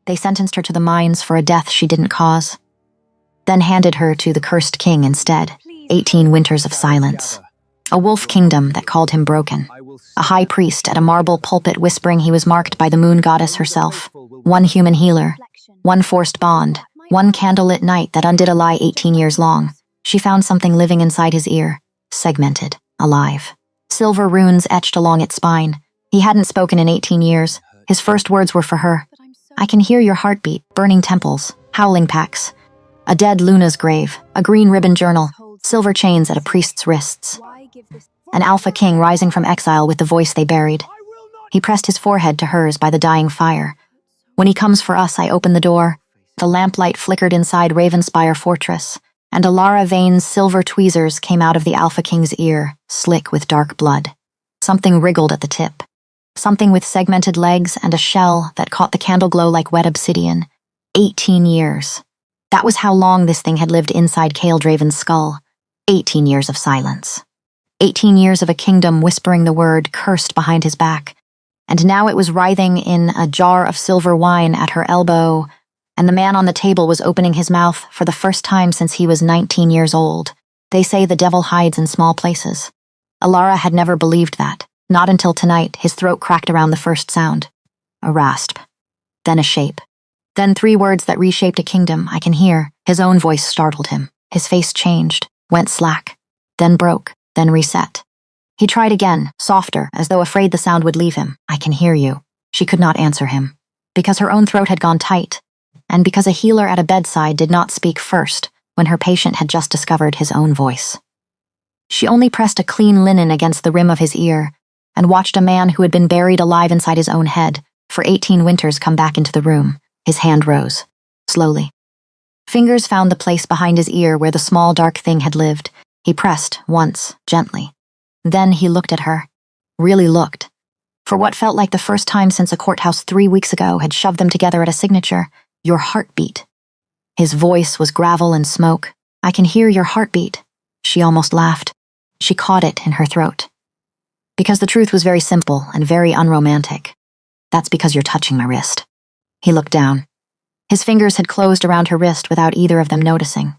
They sentenced her to the mines for a death she didn't cause, then handed her to the cursed king instead. 18 winters of silence. A wolf kingdom that called him broken. A high priest at a marble pulpit whispering he was marked by the moon goddess herself. One human healer. One forced bond. One candlelit night that undid a lie 18 years long. She found something living inside his ear. Segmented. Alive. Silver runes etched along its spine. He hadn't spoken in 18 years. His first words were for her. I can hear your heartbeat, burning temples, howling packs. A dead Luna's grave, a green ribbon journal, silver chains at a priest's wrists. An alpha king rising from exile with the voice they buried. He pressed his forehead to hers by the dying fire. When he comes for us, I open the door. The lamplight flickered inside Ravenspire Fortress, and Alara Vane's silver tweezers came out of the alpha king's ear, slick with dark blood. Something wriggled at the tip. Something with segmented legs and a shell that caught the candle glow like wet obsidian. 18 years. That was how long this thing had lived inside Caeldraven's skull. 18 years of silence. 18 years of a kingdom whispering the word cursed behind his back. And now it was writhing in a jar of silver wine at her elbow, and the man on the table was opening his mouth for the first time since he was 19 years old. They say the devil hides in small places. Alara had never believed that. Not until tonight, his throat cracked around the first sound. A rasp. Then a shape. Then 3 words that reshaped a kingdom. I can hear. His own voice startled him. His face changed, went slack, then broke, then reset. He tried again, softer, as though afraid the sound would leave him. I can hear you. She could not answer him. Because her own throat had gone tight, and because a healer at a bedside did not speak first when her patient had just discovered his own voice. She only pressed a clean linen against the rim of his ear, and watched a man who had been buried alive inside his own head for 18 winters come back into the room. His hand rose, slowly. Fingers found the place behind his ear where the small dark thing had lived. He pressed, once, gently. Then he looked at her. Really looked. For what felt like the first time since a courthouse 3 weeks ago had shoved them together at a signature. Your heartbeat. His voice was gravel and smoke. I can hear your heartbeat. She almost laughed. She caught it in her throat. Because the truth was very simple and very unromantic. That's because you're touching my wrist. He looked down. His fingers had closed around her wrist without either of them noticing.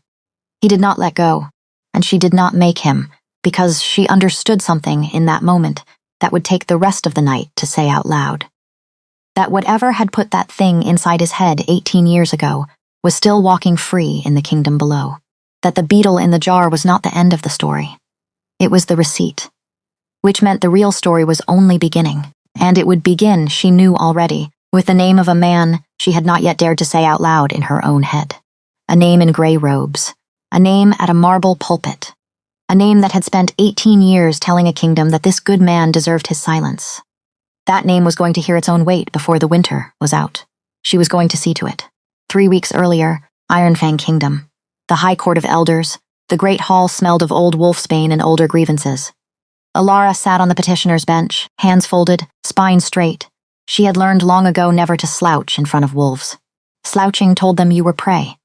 He did not let go, and she did not make him, because she understood something in that moment that would take the rest of the night to say out loud. That whatever had put that thing inside his head 18 years ago was still walking free in the kingdom below. That the beetle in the jar was not the end of the story. It was the receipt. Which meant the real story was only beginning, and it would begin, she knew already, with the name of a man she had not yet dared to say out loud in her own head. A name in gray robes. A name at a marble pulpit. A name that had spent 18 years telling a kingdom that this good man deserved his silence. That name was going to hear its own weight before the winter was out. She was going to see to it. 3 weeks earlier, Ironfang Kingdom. The High Court of Elders. The great hall smelled of old wolfsbane and older grievances. Alara sat on the petitioner's bench, hands folded, spine straight. She had learned long ago never to slouch in front of wolves. Slouching told them you were prey.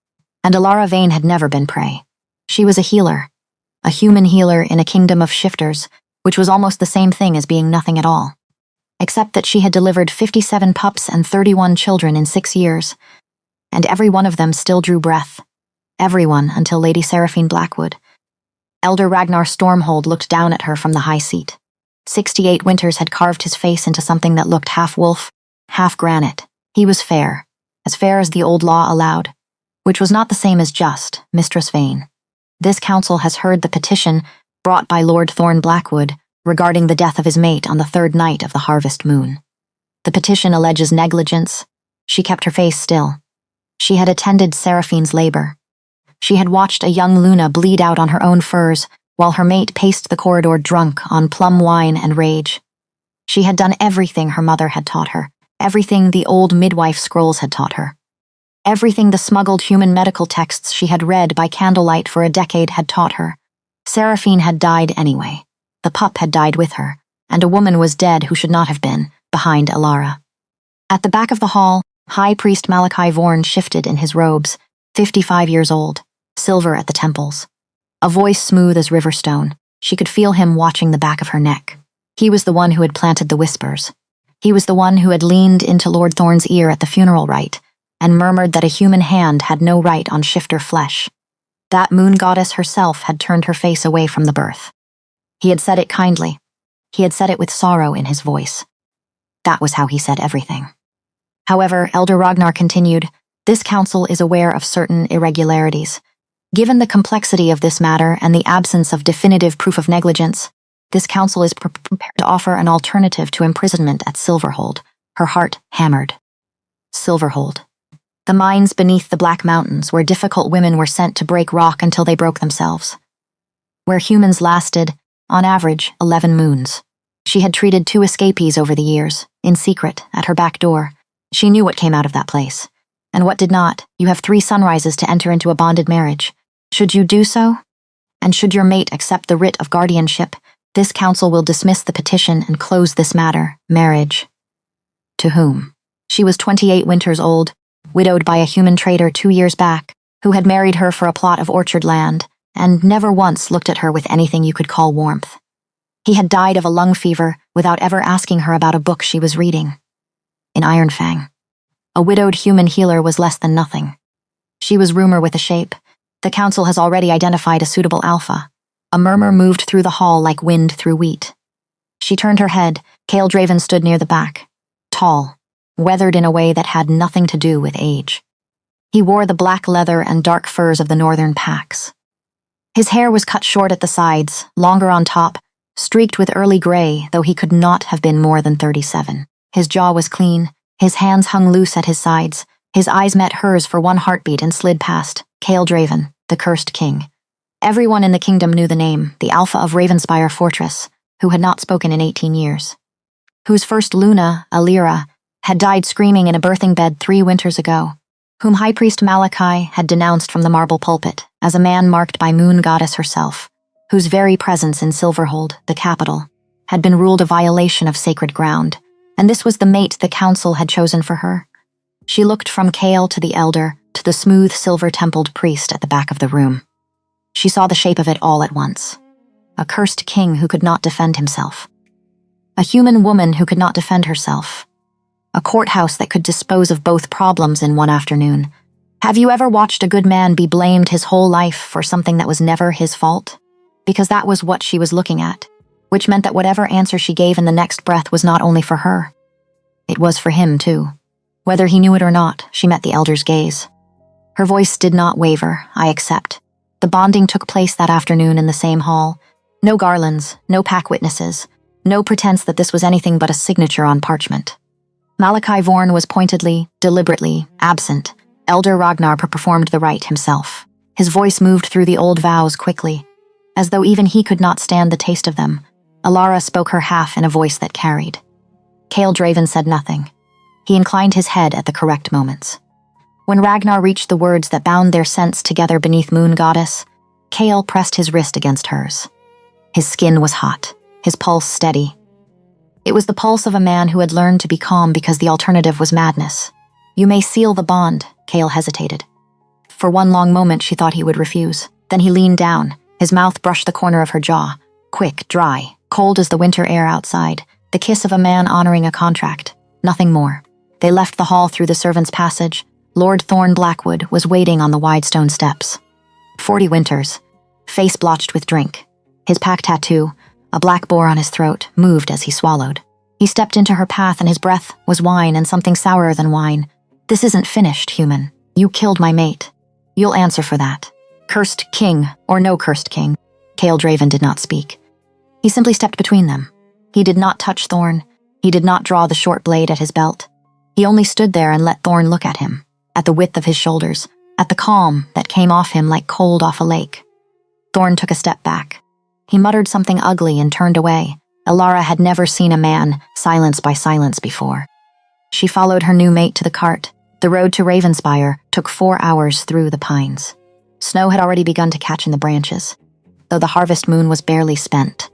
And Alara Vane had never been prey. She was a healer. A human healer in a kingdom of shifters, which was almost the same thing as being nothing at all. Except that she had delivered 57 pups and 31 children in 6 years. And every one of them still drew breath. Everyone until Lady Seraphine Blackwood. Elder Ragnar Stormhold looked down at her from the high seat. 68 winters had carved his face into something that looked half wolf, half granite. He was fair as the old law allowed, which was not the same as just, Mistress Vane. This council has heard the petition brought by Lord Thorn Blackwood regarding the death of his mate on the 3rd night of the harvest moon. The petition alleges negligence. She kept her face still. She had attended Seraphine's labor. She had watched a young Luna bleed out on her own furs while her mate paced the corridor drunk on plum wine and rage. She had done everything her mother had taught her, everything the old midwife scrolls had taught her. Everything the smuggled human medical texts she had read by candlelight for a decade had taught her. Seraphine had died anyway. The pup had died with her, and a woman was dead who should not have been, behind Alara. At the back of the hall, High Priest Malachi Vorn shifted in his robes, 55 years old, silver at the temples. A voice smooth as river stone. She could feel him watching the back of her neck. He was the one who had planted the whispers. He was the one who had leaned into Lord Thorn's ear at the funeral rite, and murmured that a human hand had no right on shifter flesh. That moon goddess herself had turned her face away from the birth. He had said it kindly. He had said it with sorrow in his voice. That was how he said everything. However, Elder Ragnar continued, this council is aware of certain irregularities. Given the complexity of this matter and the absence of definitive proof of negligence, this council is prepared to offer an alternative to imprisonment at Silverhold. Her heart hammered. Silverhold. The mines beneath the Black Mountains, where difficult women were sent to break rock until they broke themselves. Where humans lasted, on average, 11 moons. She had treated 2 escapees over the years, in secret, at her back door. She knew what came out of that place. And what did not. You have 3 sunrises to enter into a bonded marriage. Should you do so? And should your mate accept the writ of guardianship, this council will dismiss the petition and close this matter, marriage. To whom? She was 28 winters old, widowed by a human trader 2 years back, who had married her for a plot of orchard land, and never once looked at her with anything you could call warmth. He had died of a lung fever without ever asking her about a book she was reading. In Ironfang, a widowed human healer was less than nothing. She was rumor with a shape. The council has already identified a suitable alpha. A murmur moved through the hall like wind through wheat. She turned her head. Cale Draven stood near the back. Tall, weathered in a way that had nothing to do with age. He wore the black leather and dark furs of the northern packs. His hair was cut short at the sides, longer on top, streaked with early gray, though he could not have been more than 37. His jaw was clean, his hands hung loose at his sides, his eyes met hers for one heartbeat and slid past. Cale Draven, the cursed king. Everyone in the kingdom knew the name, the Alpha of Ravenspire Fortress, who had not spoken in 18 years. Whose first Luna, Alira, had died screaming in a birthing bed 3 winters ago. Whom High Priest Malachi had denounced from the marble pulpit as a man marked by Moon Goddess herself, whose very presence in Silverhold, the capital, had been ruled a violation of sacred ground, and this was the mate the council had chosen for her. She looked from Cale to the elder, to the smooth silver-templed priest at the back of the room. She saw the shape of it all at once. A cursed king who could not defend himself. A human woman who could not defend herself. A courthouse that could dispose of both problems in one afternoon. Have you ever watched a good man be blamed his whole life for something that was never his fault? Because that was what she was looking at, which meant that whatever answer she gave in the next breath was not only for her. It was for him, too. Whether he knew it or not, she met the elder's gaze. Her voice did not waver, I accept. The bonding took place that afternoon in the same hall. No garlands, no pack witnesses, no pretense that this was anything but a signature on parchment. Malachi Vorn was pointedly, deliberately, absent. Elder Ragnar performed the rite himself. His voice moved through the old vows quickly, as though even he could not stand the taste of them. Alara spoke her half in a voice that carried. Cale Draven said nothing. He inclined his head at the correct moments. When Ragnar reached the words that bound their scents together beneath Moon Goddess, Cale pressed his wrist against hers. His skin was hot, his pulse steady. It was the pulse of a man who had learned to be calm because the alternative was madness. You may seal the bond, Cale hesitated. For one long moment she thought he would refuse. Then he leaned down. His mouth brushed the corner of her jaw. Quick, dry, cold as the winter air outside. The kiss of a man honoring a contract. Nothing more. They left the hall through the servants' passage. Lord Thorn Blackwood was waiting on the wide stone steps. 40 winters. Face blotched with drink. His pack tattoo, a black boar on his throat, moved as he swallowed. He stepped into her path and his breath was wine and something sourer than wine. This isn't finished, human. You killed my mate. You'll answer for that. Cursed king, or no cursed king. Cale Draven did not speak. He simply stepped between them. He did not touch Thorn. He did not draw the short blade at his belt. He only stood there and let Thorn look at him, at the width of his shoulders, at the calm that came off him like cold off a lake. Thorn took a step back. He muttered something ugly and turned away. Alara had never seen a man silenced by silence before. She followed her new mate to the cart. The road to Ravenspire took 4 hours through the pines. Snow had already begun to catch in the branches, though the harvest moon was barely spent.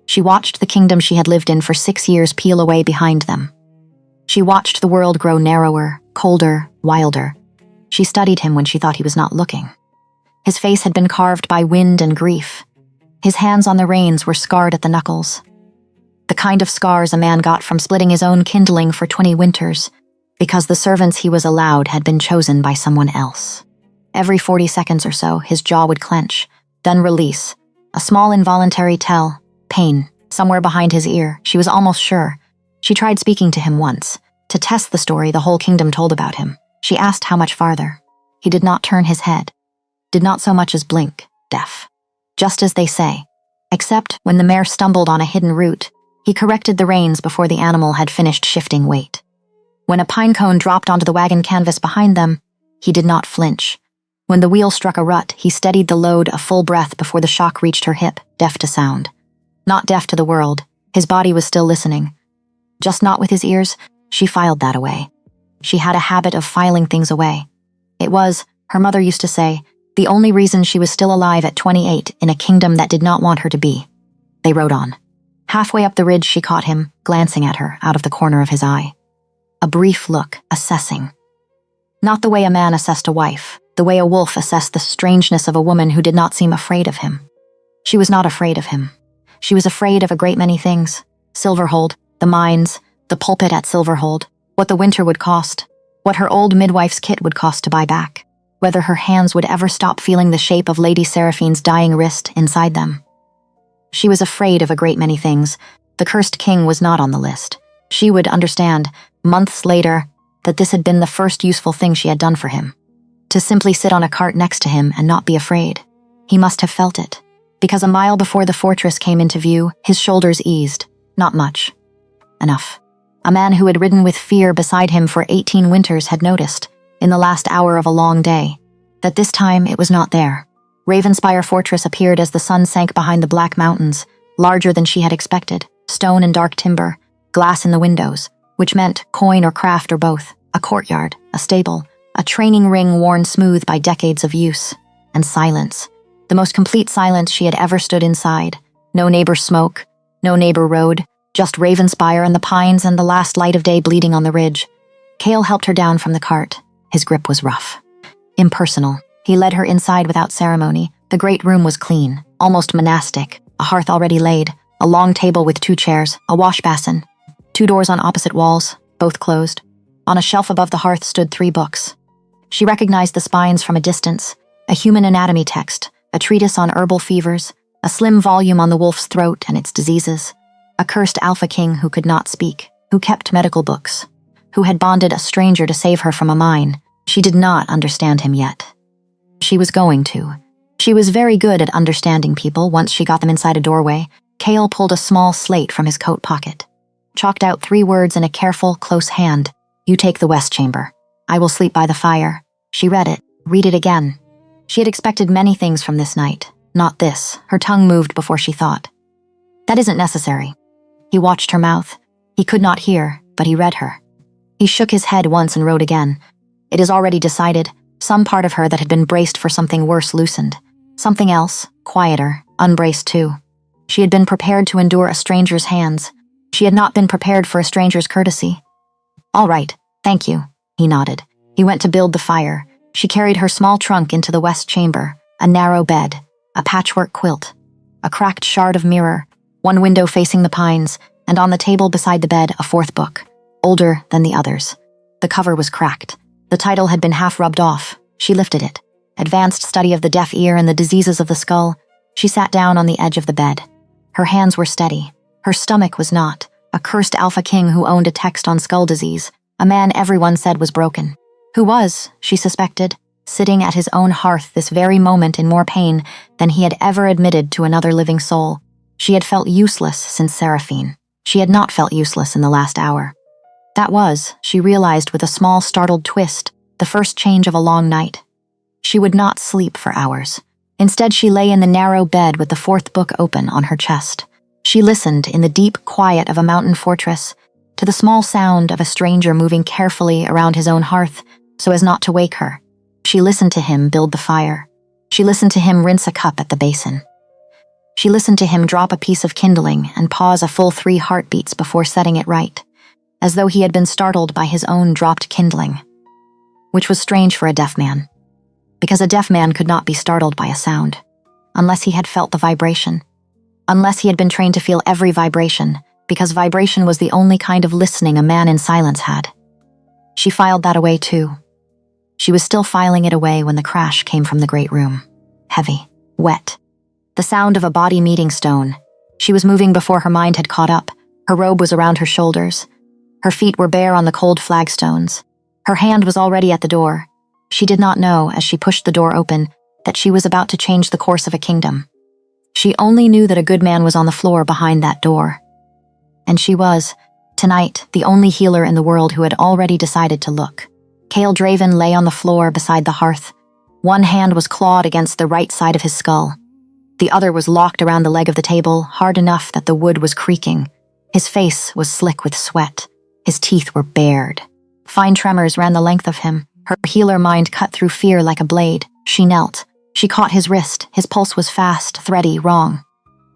She watched the kingdom she had lived in for 6 years peel away behind them. She watched the world grow narrower, colder, wilder. She studied him when she thought he was not looking. His face had been carved by wind and grief. His hands on the reins were scarred at the knuckles. The kind of scars a man got from splitting his own kindling for 20 winters. because the servants he was allowed had been chosen by someone else. Every 40 seconds or so, his jaw would clench, then release. A small involuntary tell, pain, somewhere behind his ear. She was almost sure. She tried speaking to him once, to test the story the whole kingdom told about him. She asked how much farther. He did not turn his head, did not so much as blink, deaf. Just as they say. Except when the mare stumbled on a hidden root, he corrected the reins before the animal had finished shifting weight. When a pine cone dropped onto the wagon canvas behind them, he did not flinch. When the wheel struck a rut, he steadied the load a full breath before the shock reached her hip, deaf to sound. Not deaf to the world. His body was still listening. Just not with his ears. She filed that away. She had a habit of filing things away. It was, her mother used to say, the only reason she was still alive at 28 in a kingdom that did not want her to be. They rode on. Halfway up the ridge, she caught him, glancing at her out of the corner of his eye. A brief look, assessing. Not the way a man assessed a wife, the way a wolf assessed the strangeness of a woman who did not seem afraid of him. She was not afraid of him. She was afraid of a great many things. Silverhold, the mines, the pulpit at Silverhold, what the winter would cost, what her old midwife's kit would cost to buy back, whether her hands would ever stop feeling the shape of Lady Seraphine's dying wrist inside them. She was afraid of a great many things. The cursed king was not on the list. She would understand, months later, that this had been the first useful thing she had done for him. To simply sit on a cart next to him and not be afraid. He must have felt it, because a mile before the fortress came into view, his shoulders eased. Not much. Enough. A man who had ridden with fear beside him for 18 winters had noticed, in the last hour of a long day, that this time it was not there. Ravenspire Fortress appeared as the sun sank behind the black mountains, larger than she had expected, stone and dark timber, glass in the windows, which meant coin or craft or both, a courtyard, a stable, a training ring worn smooth by decades of use, and silence. The most complete silence she had ever stood inside. No neighbor smoke, no neighbor road, just Ravenspire and the pines and the last light of day bleeding on the ridge. Cale helped her down from the cart. His grip was rough. Impersonal. He led her inside without ceremony. The great room was clean, almost monastic, a hearth already laid, a long table with 2 chairs, a wash basin, 2 doors on opposite walls, both closed. On a shelf above the hearth stood 3 books. She recognized the spines from a distance, a human anatomy text, a treatise on herbal fevers, a slim volume on the wolf's throat and its diseases, a cursed alpha king who could not speak, who kept medical books, who had bonded a stranger to save her from a mine. She did not understand him yet. She was going to. She was very good at understanding people once she got them inside a doorway. Cale pulled a small slate from his coat pocket, chalked out 3 words in a careful, close hand. You take the west chamber. I will sleep by the fire. She read it, read it again. She had expected many things from this night, not this. Her tongue moved before she thought. That isn't necessary. He watched her mouth. He could not hear, but he read her. He shook his head once and wrote again. It is already decided. Some part of her that had been braced for something worse loosened. Something else, quieter, unbraced too. She had been prepared to endure a stranger's hands. She had not been prepared for a stranger's courtesy. All right, thank you, he nodded. He went to build the fire. She carried her small trunk into the west chamber, a narrow bed, a patchwork quilt, a cracked shard of mirror, 1 window facing the pines, and on the table beside the bed a 4th book, older than the others. The cover was cracked. The title had been half rubbed off. She lifted it. Advanced Study of the Deaf Ear and the Diseases of the Skull. She sat down on the edge of the bed. Her hands were steady. Her stomach was not. A cursed alpha king who owned a text on skull disease. A man everyone said was broken. Who was, she suspected, sitting at his own hearth this very moment in more pain than he had ever admitted to another living soul. She had felt useless since Seraphine. She had not felt useless in the last hour. That was, she realized with a small startled twist, the first change of a long night. She would not sleep for hours. Instead, she lay in the narrow bed with the 4th book open on her chest. She listened in the deep quiet of a mountain fortress to the small sound of a stranger moving carefully around his own hearth so as not to wake her. She listened to him build the fire. She listened to him rinse a cup at the basin. She listened to him drop a piece of kindling and pause a full 3 heartbeats before setting it right, as though he had been startled by his own dropped kindling, which was strange for a deaf man, because a deaf man could not be startled by a sound, unless he had felt the vibration, unless he had been trained to feel every vibration, because vibration was the only kind of listening a man in silence had. She filed that away too. She was still filing it away when the crash came from the great room. Heavy, wet. The sound of a body meeting stone. She was moving before her mind had caught up. Her robe was around her shoulders. Her feet were bare on the cold flagstones. Her hand was already at the door. She did not know, as she pushed the door open, that she was about to change the course of a kingdom. She only knew that a good man was on the floor behind that door. And she was, tonight, the only healer in the world who had already decided to look. Cale Draven lay on the floor beside the hearth. One hand was clawed against the right side of his skull. The other was locked around the leg of the table, hard enough that the wood was creaking. His face was slick with sweat. His teeth were bared. Fine tremors ran the length of him. Her healer mind cut through fear like a blade. She knelt. She caught his wrist. His pulse was fast, thready, wrong.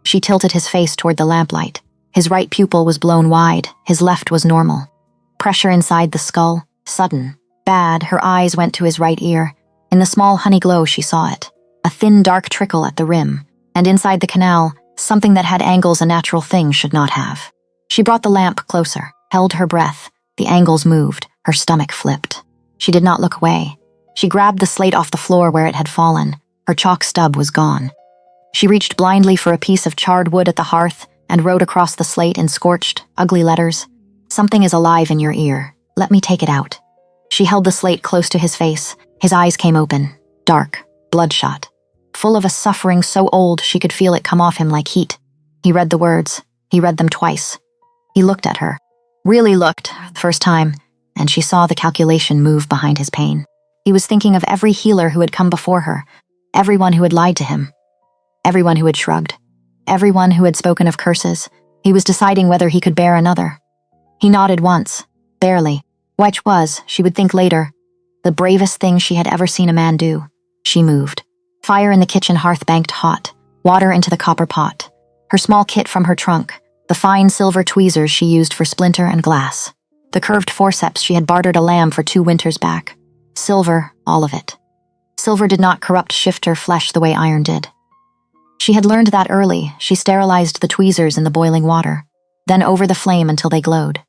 She tilted his face toward the lamplight. His right pupil was blown wide. His left was normal. Pressure inside the skull, sudden, bad. Her eyes went to his right ear. In the small honey glow, she saw it. A thin, dark trickle at the rim. And inside the canal, something that had angles a natural thing should not have. She brought the lamp closer, held her breath. The angles moved. Her stomach flipped. She did not look away. She grabbed the slate off the floor where it had fallen. Her chalk stub was gone. She reached blindly for a piece of charred wood at the hearth and wrote across the slate in scorched, ugly letters, "Something is alive in your ear. Let me take it out." She held the slate close to his face. His eyes came open, dark, bloodshot, full of a suffering so old she could feel it come off him like heat. He read the words. He read them twice. He looked at her. Really looked, the first time, and she saw the calculation move behind his pain. He was thinking of every healer who had come before her, everyone who had lied to him, everyone who had shrugged, everyone who had spoken of curses. He was deciding whether he could bear another. He nodded once, barely, which was, she would think later, the bravest thing she had ever seen a man do. She moved. Fire in the kitchen hearth banked hot, water into the copper pot. Her small kit from her trunk, the fine silver tweezers she used for splinter and glass. The curved forceps she had bartered a lamb for 2 winters back. Silver, all of it. Silver did not corrupt shifter flesh the way iron did. She had learned that early. She sterilized the tweezers in the boiling water, then over the flame until they glowed.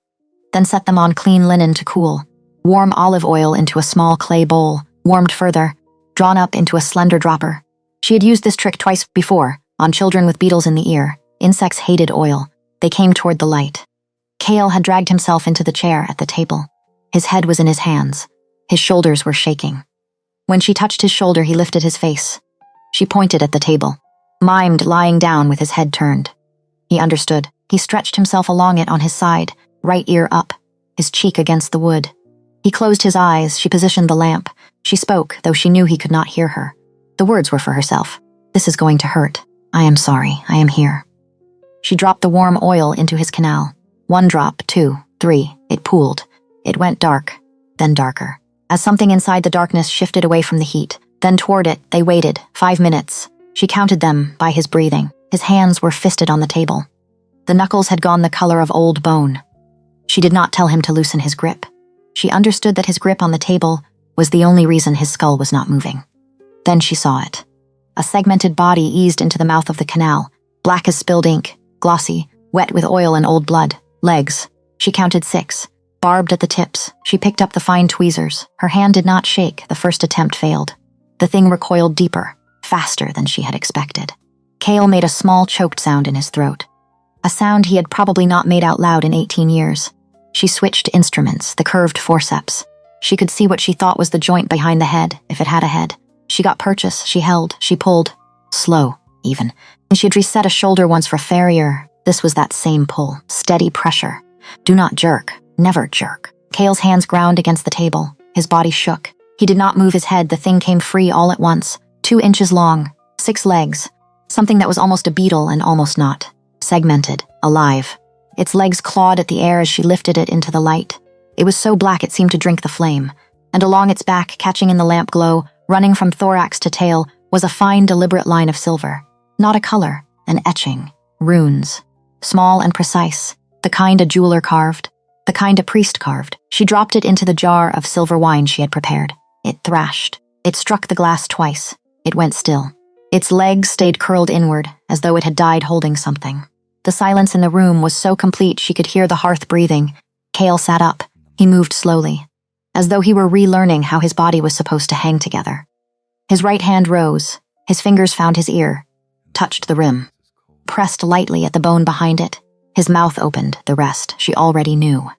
Then set them on clean linen to cool. Warm olive oil into a small clay bowl, warmed further, drawn up into a slender dropper. She had used this trick twice before, on children with beetles in the ear. Insects hated oil. They came toward the light. Cale had dragged himself into the chair at the table. His head was in his hands. His shoulders were shaking. When she touched his shoulder, he lifted his face. She pointed at the table, mimed lying down with his head turned. He understood. He stretched himself along it on his side, right ear up, his cheek against the wood. He closed his eyes. She positioned the lamp. She spoke, though she knew he could not hear her. The words were for herself. "This is going to hurt. I am sorry. I am here." She dropped the warm oil into his canal. 1 drop, 2, 3. It pooled. It went dark, then darker. As something inside the darkness shifted away from the heat, then toward it, they waited. 5 minutes. She counted them by his breathing. His hands were fisted on the table. The knuckles had gone the color of old bone. She did not tell him to loosen his grip. She understood that his grip on the table was the only reason his skull was not moving. Then she saw it. A segmented body eased into the mouth of the canal, black as spilled ink, glossy, wet with oil and old blood. Legs. She counted 6. Barbed at the tips. She picked up the fine tweezers. Her hand did not shake. The first attempt failed. The thing recoiled deeper, faster than she had expected. Cale made a small choked sound in his throat. A sound he had probably not made out loud in 18 years. She switched instruments, the curved forceps. She could see what she thought was the joint behind the head, if it had a head. She got purchase, she held, she pulled. Slow, even. And she had reset a shoulder once for farrier. This was that same pull, steady pressure. Do not jerk, never jerk. Cale's hands ground against the table. His body shook. He did not move his head. The thing came free all at once. 2 inches long, 6 legs. Something that was almost a beetle and almost not. Segmented, alive. Its legs clawed at the air as she lifted it into the light. It was so black it seemed to drink the flame. And along its back, catching in the lamp glow, running from thorax to tail, was a fine, deliberate line of silver. Not a color, an etching. Runes. Small and precise, the kind a jeweler carved, the kind a priest carved. She dropped it into the jar of silver wine she had prepared. It thrashed. It struck the glass twice. It went still. Its legs stayed curled inward, as though it had died holding something. The silence in the room was so complete she could hear the hearth breathing. Cale sat up. He moved slowly. as though he were relearning how his body was supposed to hang together. His right hand rose, his fingers found his ear, touched the rim, pressed lightly at the bone behind it. His mouth opened, the rest she already knew.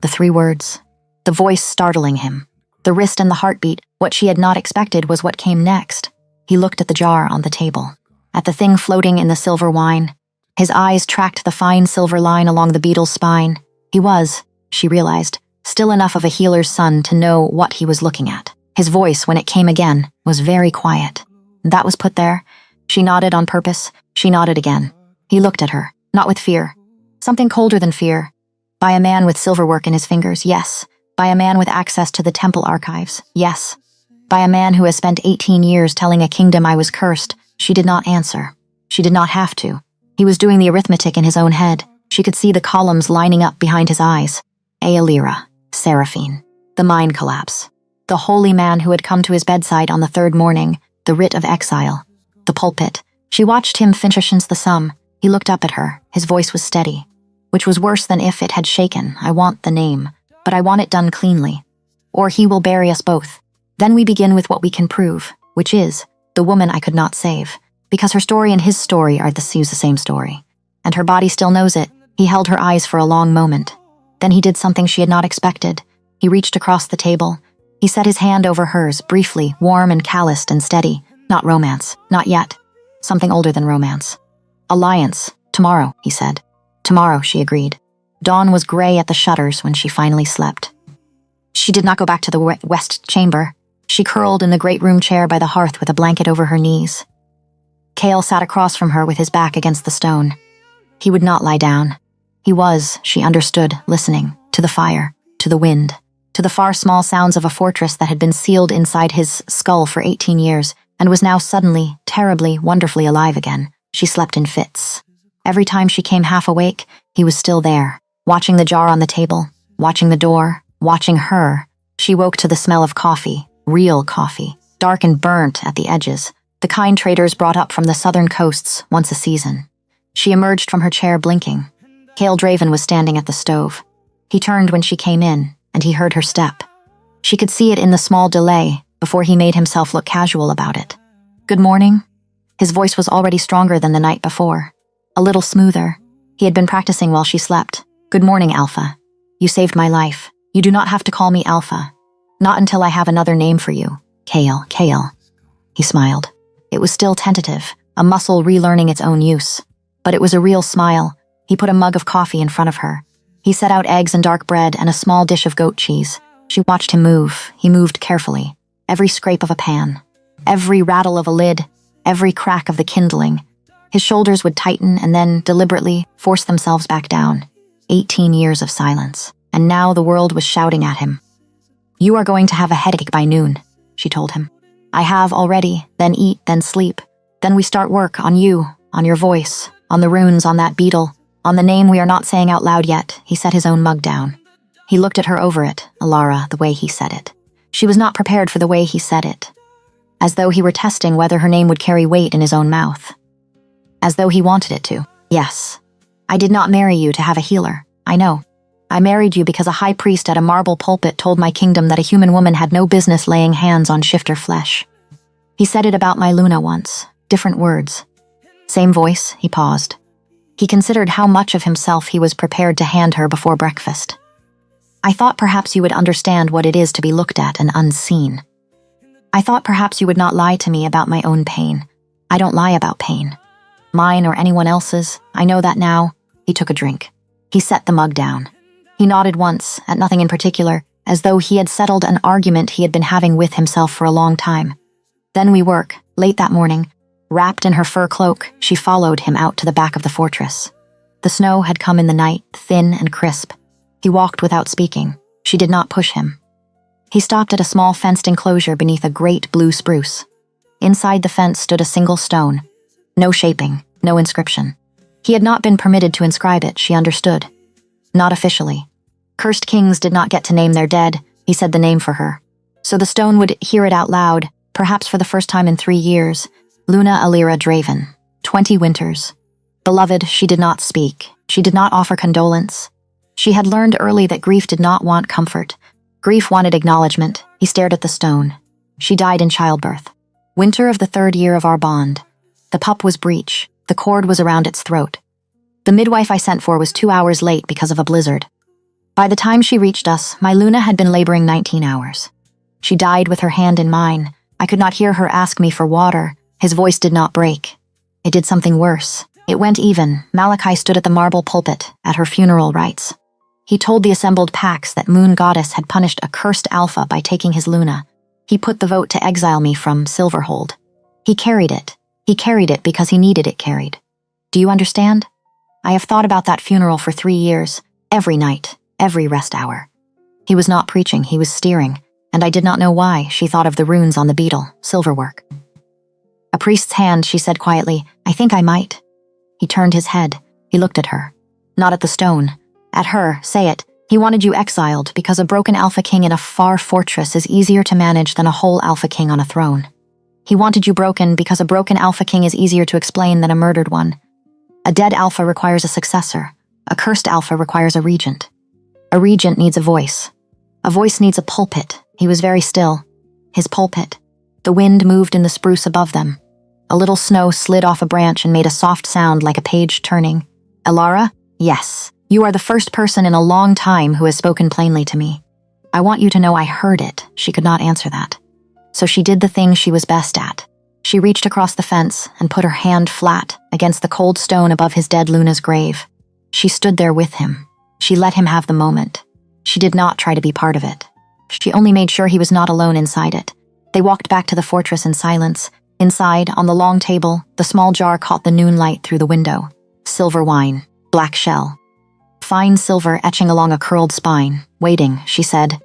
The 3 words, the voice startling him, the wrist and the heartbeat. What she had not expected was what came next. He looked at the jar on the table, at the thing floating in the silver wine. His eyes tracked the fine silver line along the beetle's spine. He was, she realized, still enough of a healer's son to know what he was looking at. His voice, when it came again, was very quiet. That was put there. She nodded on purpose. She nodded again. He looked at her, not with fear. Something colder than fear. By a man with silverwork in his fingers, yes. By a man with access to the temple archives, yes. By a man who has spent 18 years telling a kingdom I was cursed. She did not answer. She did not have to. He was doing the arithmetic in his own head. She could see the columns lining up behind his eyes. Aelira, Seraphine, the mind collapse. The holy man who had come to his bedside on the 3rd morning, the writ of exile, the pulpit. She watched him finish the sum. He looked up at her. His voice was steady, which was worse than if it had shaken. I want the name, but I want it done cleanly, or he will bury us both. Then we begin with what we can prove, which is the woman I could not save, because her story and his story are the same story, and her body still knows it. He held her eyes for a long moment. Then he did something she had not expected. He reached across the table. He set his hand over hers, briefly, warm and calloused and steady. Not romance, not yet. Something older than romance. Alliance, tomorrow, he said. Tomorrow, she agreed. Dawn was gray at the shutters when she finally slept. She did not go back to the west chamber. She curled in the great room chair by the hearth with a blanket over her knees. Cale sat across from her with his back against the stone. He would not lie down. He was, she understood, listening, to the fire, to the wind, to the far small sounds of a fortress that had been sealed inside his skull for 18 years and was now suddenly, terribly, wonderfully alive again. She slept in fits. Every time she came half awake, he was still there, watching the jar on the table, watching the door, watching her. She woke to the smell of coffee, real coffee, dark and burnt at the edges, the kind traders brought up from the southern coasts once a season. She emerged from her chair blinking. Cale Draven was standing at the stove. He turned when she came in, and he heard her step. She could see it in the small delay before he made himself look casual about it. Good morning? His voice was already stronger than the night before, a little smoother. He had been practicing while she slept. Good morning, Alpha. You saved my life. You do not have to call me Alpha. Not until I have another name for you. Cale, Cale. He smiled. It was still tentative, a muscle relearning its own use. But it was a real smile. He put a mug of coffee in front of her. He set out eggs and dark bread and a small dish of goat cheese. She watched him move. He moved carefully. Every scrape of a pan, every rattle of a lid, every crack of the kindling. His shoulders would tighten and then, deliberately, force themselves back down. 18 years of silence. And now the world was shouting at him. You are going to have a headache by noon, she told him. I have already, then eat, then sleep. Then we start work on you, on your voice, on the runes, on that beetle, on the name we are not saying out loud yet. He set his own mug down. He looked at her over it, Alara, the way he said it. She was not prepared for the way he said it. As though he were testing whether her name would carry weight in his own mouth. As though he wanted it to. Yes. I did not marry you to have a healer. I know. I married you because a high priest at a marble pulpit told my kingdom that a human woman had no business laying hands on shifter flesh. He said it about my Luna once. Different words. Same voice, he paused. He considered how much of himself he was prepared to hand her before breakfast. I thought perhaps you would understand what it is to be looked at and unseen. I thought perhaps you would not lie to me about my own pain. I don't lie about pain. Mine or anyone else's, I know that now. He took a drink. He set the mug down. He nodded once, at nothing in particular, as though he had settled an argument he had been having with himself for a long time. Then we work, late that morning. Wrapped in her fur cloak, she followed him out to the back of the fortress. The snow had come in the night, thin and crisp. He walked without speaking. She did not push him. He stopped at a small fenced enclosure beneath a great blue spruce. Inside the fence stood a single stone. No shaping, no inscription. He had not been permitted to inscribe it, she understood. Not officially. Cursed kings did not get to name their dead. He said the name for her. So the stone would hear it out loud, perhaps for the first time in 3 years. Luna Alira Draven. 20 winters. Beloved, she did not speak. She did not offer condolence. She had learned early that grief did not want comfort. Grief wanted acknowledgement. He stared at the stone. She died in childbirth. Winter of the 3rd year of our bond. The pup was breech. The cord was around its throat. The midwife I sent for was 2 hours late because of a blizzard. By the time she reached us, my Luna had been laboring 19 hours. She died with her hand in mine. I could not hear her ask me for water. His voice did not break. It did something worse. It went even. Malachi stood at the marble pulpit, at her funeral rites. He told the assembled packs that Moon Goddess had punished a cursed alpha by taking his Luna. He put the vote to exile me from Silverhold. He carried it. He carried it because he needed it carried. Do you understand? I have thought about that funeral for 3 years, every night, every rest hour. He was not preaching, he was steering, and I did not know why. She thought of the runes on the beetle, silverwork. A priest's hand, she said quietly, I think I might. He turned his head. He looked at her. Not at the stone. At her, say it. He wanted you exiled because a broken Alpha King in a far fortress is easier to manage than a whole Alpha King on a throne. He wanted you broken because a broken Alpha King is easier to explain than a murdered one. A dead Alpha requires a successor. A cursed Alpha requires a regent. A regent needs a voice. A voice needs a pulpit. He was very still. His pulpit. The wind moved in the spruce above them. A little snow slid off a branch and made a soft sound like a page turning. Elara? Yes. You are the first person in a long time who has spoken plainly to me. I want you to know I heard it. She could not answer that. So she did the thing she was best at. She reached across the fence and put her hand flat against the cold stone above his dead Luna's grave. She stood there with him. She let him have the moment. She did not try to be part of it. She only made sure he was not alone inside it. They walked back to the fortress in silence. Inside, on the long table, the small jar caught the noon light through the window. Silver wine, black shell. Fine silver etching along a curled spine. Waiting, she said.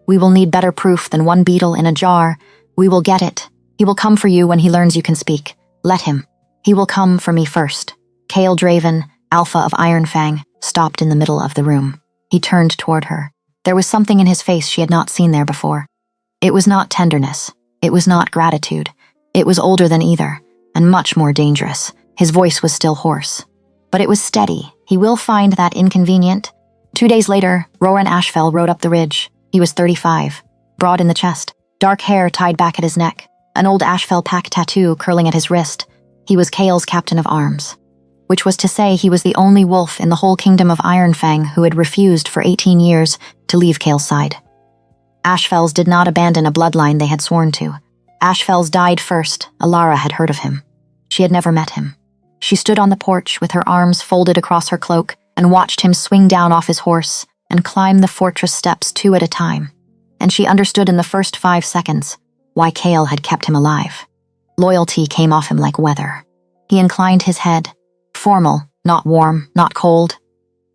We will need better proof than one beetle in a jar. We will get it. He will come for you when he learns you can speak. Let him. He will come for me first. Kale Draven, Alpha of Ironfang, stopped in the middle of the room. He turned toward her. There was something in his face she had not seen there before. It was not tenderness. It was not gratitude. It was older than either, and much more dangerous. His voice was still hoarse. But it was steady. He will find that inconvenient. 2 days later, Roran Ashfell rode up the ridge. He was 35, broad in the chest, dark hair tied back at his neck, an old Ashfell pack tattoo curling at his wrist. He was Kale's captain of arms, which was to say he was the only wolf in the whole kingdom of Ironfang who had refused for 18 years to leave Kale's side. Ashfells did not abandon a bloodline they had sworn to. Ashfells died first. Elara had heard of him. She had never met him. She stood on the porch with her arms folded across her cloak and watched him swing down off his horse and climb the fortress steps 2 at a time. And she understood in the first 5 seconds why Kale had kept him alive. Loyalty came off him like weather. He inclined his head. Formal, not warm, not cold.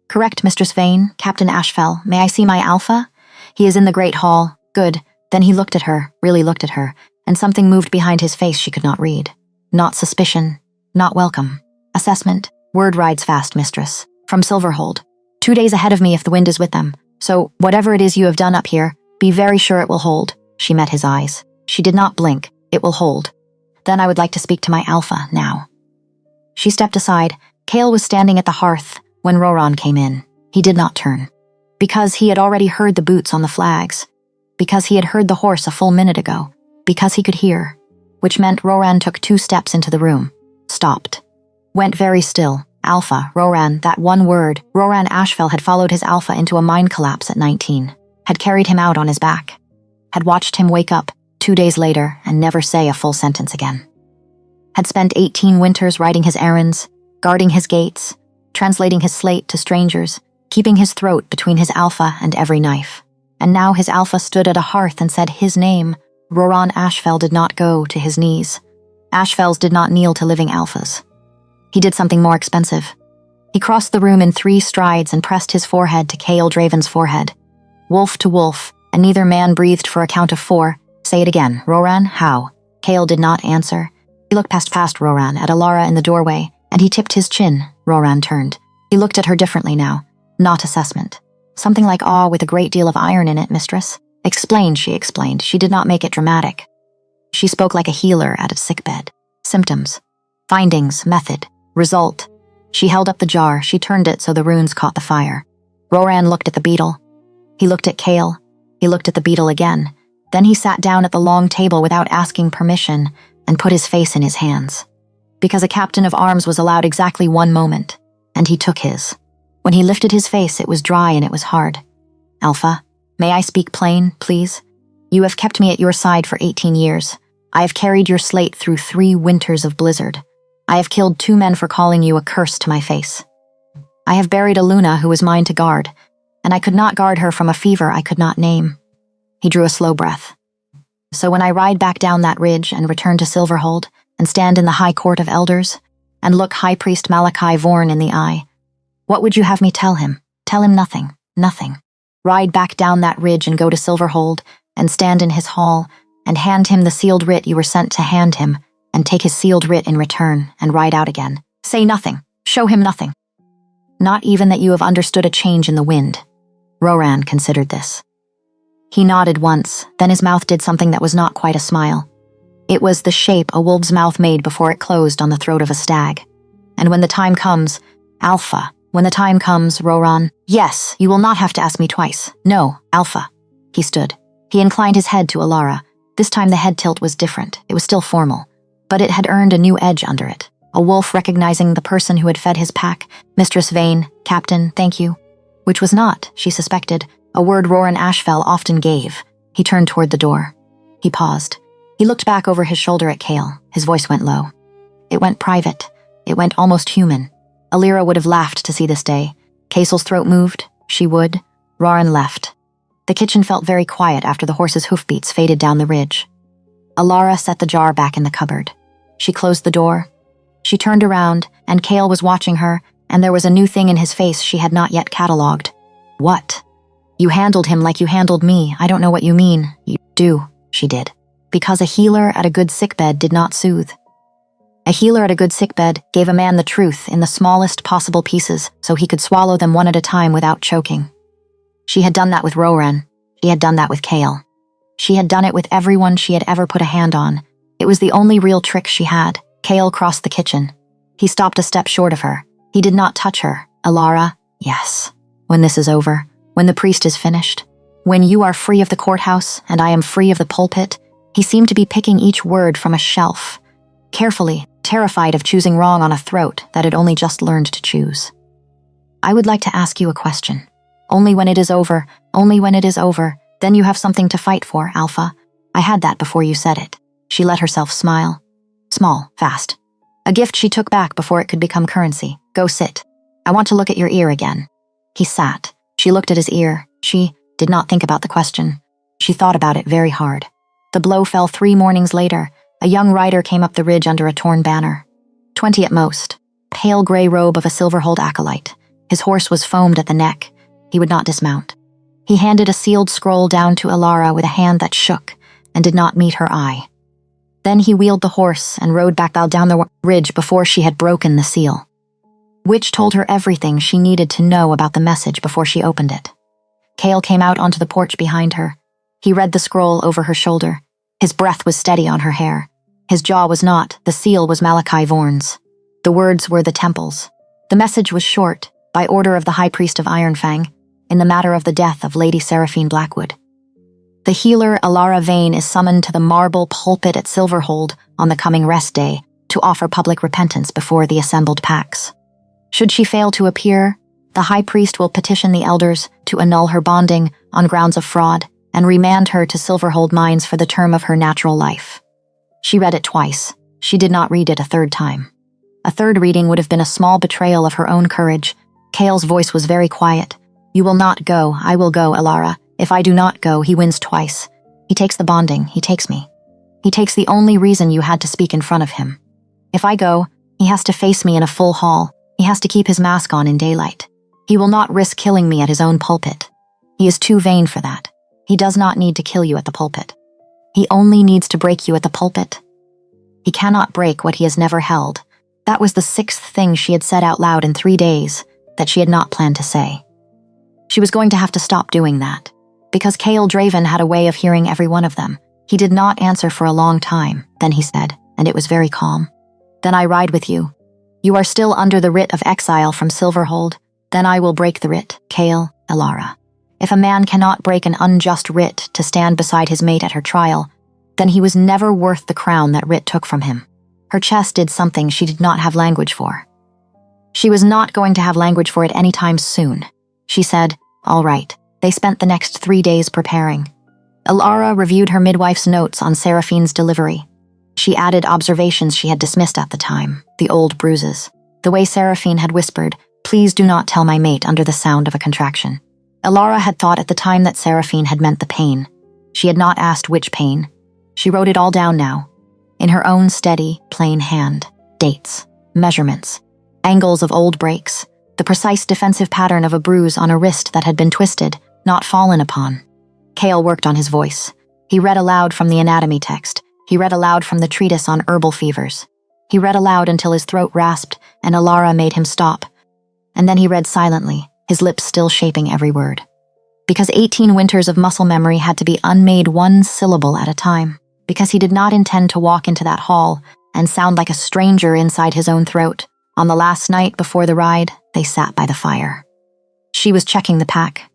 Correct, Mistress Vane, Captain Ashfell. May I see my Alpha? He is in the Great Hall. Good. Then he looked at her, really looked at her, and something moved behind his face she could not read. Not suspicion. Not welcome. Assessment. Word rides fast, mistress. From Silverhold. 2 days ahead of me if the wind is with them. So, whatever it is you have done up here, be very sure it will hold. She met his eyes. She did not blink. It will hold. Then I would like to speak to my Alpha, now. She stepped aside. Kale was standing at the hearth when Roran came in. He did not turn. Because he had already heard the boots on the flags. Because he had heard the horse a full minute ago. Because he could hear. Which meant Roran took 2 steps into the room. Stopped. Went very still. Alpha, Roran, that one word. Roran Ashfell had followed his Alpha into a mine collapse at 19. Had carried him out on his back. Had watched him wake up 2 days later and never say a full sentence again. Had spent 18 winters riding his errands, guarding his gates, translating his slate to strangers, keeping his throat between his Alpha and every knife. And now his Alpha stood at a hearth and said his name. Roran Ashfell did not go to his knees. Ashfells did not kneel to living Alphas. He did something more expensive. He crossed the room in 3 strides and pressed his forehead to Kale Draven's forehead. Wolf to wolf, and neither man breathed for a count of 4. Say it again. Roran, how? Kale did not answer. He looked past Roran at Elara in the doorway, and he tipped his chin. Roran turned. He looked at her differently now. Not assessment. Something like awe with a great deal of iron in it, mistress. Explain, she explained. She did not make it dramatic. She spoke like a healer at a sickbed. Symptoms. Findings, method, result. She held up the jar. She turned it so the runes caught the fire. Roran looked at the beetle. He looked at Kale. He looked at the beetle again. Then he sat down at the long table without asking permission and put his face in his hands. Because a captain of arms was allowed exactly 1 moment, and he took his. When he lifted his face, it was dry and it was hard. Alpha, may I speak plain, please? You have kept me at your side for 18 years. I have carried your slate through 3 winters of blizzard. I have killed 2 men for calling you a curse to my face. I have buried a Luna who was mine to guard, and I could not guard her from a fever I could not name. He drew a slow breath. So when I ride back down that ridge and return to Silverhold and stand in the High Court of Elders and look High Priest Malachi Vorn in the eye, what would you have me tell him? Tell him nothing, nothing. Ride back down that ridge and go to Silverhold and stand in his hall and hand him the sealed writ you were sent to hand him and take his sealed writ in return and ride out again. Say nothing. Show him nothing. Not even that you have understood a change in the wind. Roran considered this. He nodded once, then his mouth did something that was not quite a smile. It was the shape a wolf's mouth made before it closed on the throat of a stag. And when the time comes, Alpha, when the time comes, Roran, yes, you will not have to ask me twice. No, Alpha. He stood. He inclined his head to Alara. This time the head tilt was different. It was still formal, but it had earned a new edge under it. A wolf recognizing the person who had fed his pack, Mistress Vane, Captain, thank you. Which was not, she suspected, a word Roran Ashfell often gave. He turned toward the door. He paused. He looked back over his shoulder at Kale. His voice went low. It went private. It went almost human. Alira would have laughed to see this day. Kasel's throat moved. She would. Roran left. The kitchen felt very quiet after the horse's hoofbeats faded down the ridge. Alara set the jar back in the cupboard. She closed the door. She turned around, and Kale was watching her, and there was a new thing in his face she had not yet catalogued. What? You handled him like you handled me. I don't know what you mean. You do, she did. Because a healer at a good sickbed did not soothe. A healer at a good sickbed gave a man the truth in the smallest possible pieces so he could swallow them one at a time without choking. She had done that with Roran. She had done that with Kale. She had done it with everyone she had ever put a hand on. It was the only real trick she had. Kale crossed the kitchen. He stopped a step short of her. He did not touch her. Alara, yes. When this is over, when the priest is finished, when you are free of the courthouse and I am free of the pulpit, he seemed to be picking each word from a shelf, carefully, terrified of choosing wrong on a throat that had only just learned to choose. I would like to ask you a question. Only when it is over, then you have something to fight for, Alpha. I had that before you said it. She let herself smile. Small, fast. A gift she took back before it could become currency. Go sit. I want to look at your ear again. He sat. She looked at his ear. She did not think about the question. She thought about it very hard. The blow fell 3 mornings later. A young rider came up the ridge under a torn banner. 20 at most. Pale gray robe of a Silverhold acolyte. His horse was foamed at the neck. He would not dismount. He handed a sealed scroll down to Alara with a hand that shook and did not meet her eye. Then he wheeled the horse and rode back down the ridge before she had broken the seal. Which told her everything she needed to know about the message before she opened it. Kale came out onto the porch behind her. He read the scroll over her shoulder. His breath was steady on her hair. His jaw was not. The seal was Malachi Vorn's. The words were the temples. The message was short, by order of the High Priest of Ironfang, in the matter of the death of Lady Seraphine Blackwood. The healer Alara Vane is summoned to the marble pulpit at Silverhold on the coming rest day to offer public repentance before the assembled packs. Should she fail to appear, the High Priest will petition the elders to annul her bonding on grounds of fraud and remand her to Silverhold Mines for the term of her natural life. She read it twice. She did not read it a third time. A third reading would have been a small betrayal of her own courage. Kale's voice was very quiet. You will not go. I will go, Alara. If I do not go, he wins twice. He takes the bonding. He takes me. He takes the only reason you had to speak in front of him. If I go, he has to face me in a full hall. He has to keep his mask on in daylight. He will not risk killing me at his own pulpit. He is too vain for that. He does not need to kill you at the pulpit. He only needs to break you at the pulpit. He cannot break what he has never held. That was the 6th thing she had said out loud in 3 days that she had not planned to say. She was going to have to stop doing that, because Kale Draven had a way of hearing every one of them. He did not answer for a long time. Then he said, and it was very calm, "Then I ride with you. You are still under the writ of exile from Silverhold. Then I will break the writ, Kale, Alara." If a man cannot break an unjust writ to stand beside his mate at her trial, then he was never worth the crown that writ took from him. Her chest did something she did not have language for. She was not going to have language for it anytime soon. She said, "All right." They spent the next 3 days preparing. Alara reviewed her midwife's notes on Seraphine's delivery. She added observations she had dismissed at the time, the old bruises. The way Seraphine had whispered, "Please do not tell my mate," under the sound of a contraction. Alara had thought at the time that Seraphine had meant the pain. She had not asked which pain. She wrote it all down now, in her own steady, plain hand. Dates, measurements, angles of old breaks, the precise defensive pattern of a bruise on a wrist that had been twisted, not fallen upon. Cale worked on his voice. He read aloud from the anatomy text. He read aloud from the treatise on herbal fevers. He read aloud until his throat rasped and Alara made him stop. And then he read silently, his lips still shaping every word. Because 18 winters of muscle memory had to be unmade one syllable at a time. Because he did not intend to walk into that hall and sound like a stranger inside his own throat. On the last night before the ride, they sat by the fire. She was checking the pack.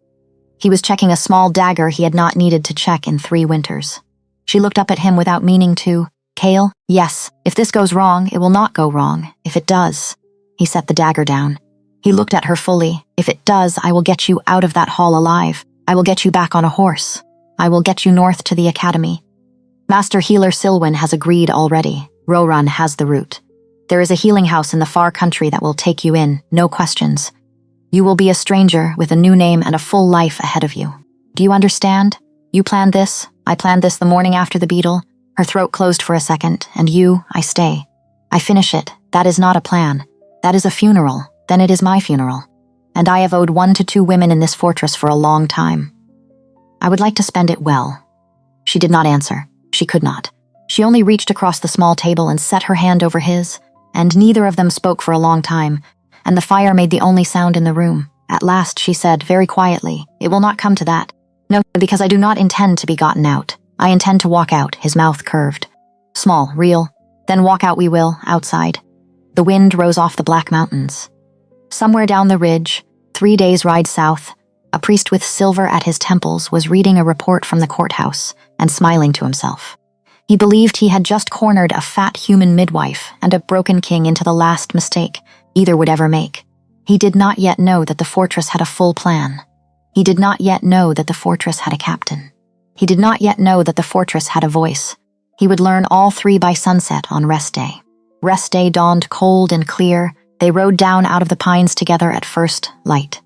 He was checking a small dagger he had not needed to check in 3 winters. She looked up at him without meaning to. "Cale, yes, if this goes wrong, it will not go wrong. If it does." He set the dagger down. He looked at her fully. "If it does, I will get you out of that hall alive. I will get you back on a horse. I will get you north to the academy. Master Healer Silwyn has agreed already. Roran has the route. There is a healing house in the far country that will take you in, no questions. You will be a stranger with a new name and a full life ahead of you. Do you understand? You planned this. I planned this the morning after the beetle." Her throat closed for a second. "And you, I stay. I finish it. That is not a plan. That is a funeral. Then it is my funeral. And I have owed 1 to 2 women in this fortress for a long time. I would like to spend it well." She did not answer. She could not. She only reached across the small table and set her hand over his, and neither of them spoke for a long time, and the fire made the only sound in the room. At last she said, very quietly, "It will not come to that. No, because I do not intend to be gotten out. I intend to walk out," his mouth curved. "Small, real. Then walk out we will, outside." The wind rose off the black mountains. Somewhere down the ridge, 3 days' ride south, a priest with silver at his temples was reading a report from the courthouse and smiling to himself. He believed he had just cornered a fat human midwife and a broken king into the last mistake either would ever make. He did not yet know that the fortress had a full plan. He did not yet know that the fortress had a captain. He did not yet know that the fortress had a voice. He would learn all 3 by sunset on rest day. Rest day dawned cold and clear. They rode down out of the pines together at first light.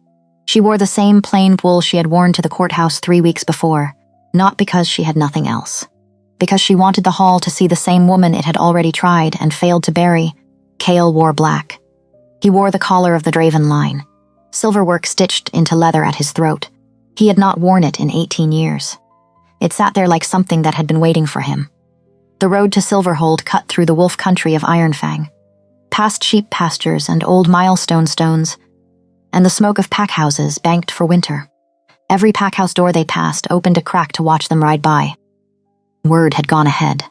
She wore the same plain wool she had worn to the courthouse 3 weeks before, not because she had nothing else. Because she wanted the hall to see the same woman it had already tried and failed to bury. Cale wore black. He wore the collar of the Draven line, silverwork stitched into leather at his throat. He had not worn it in 18 years. It sat there like something that had been waiting for him. The road to Silverhold cut through the wolf country of Ironfang, past sheep pastures and old milestone stones, and the smoke of packhouses banked for winter. Every packhouse door they passed opened a crack to watch them ride by. Word had gone ahead.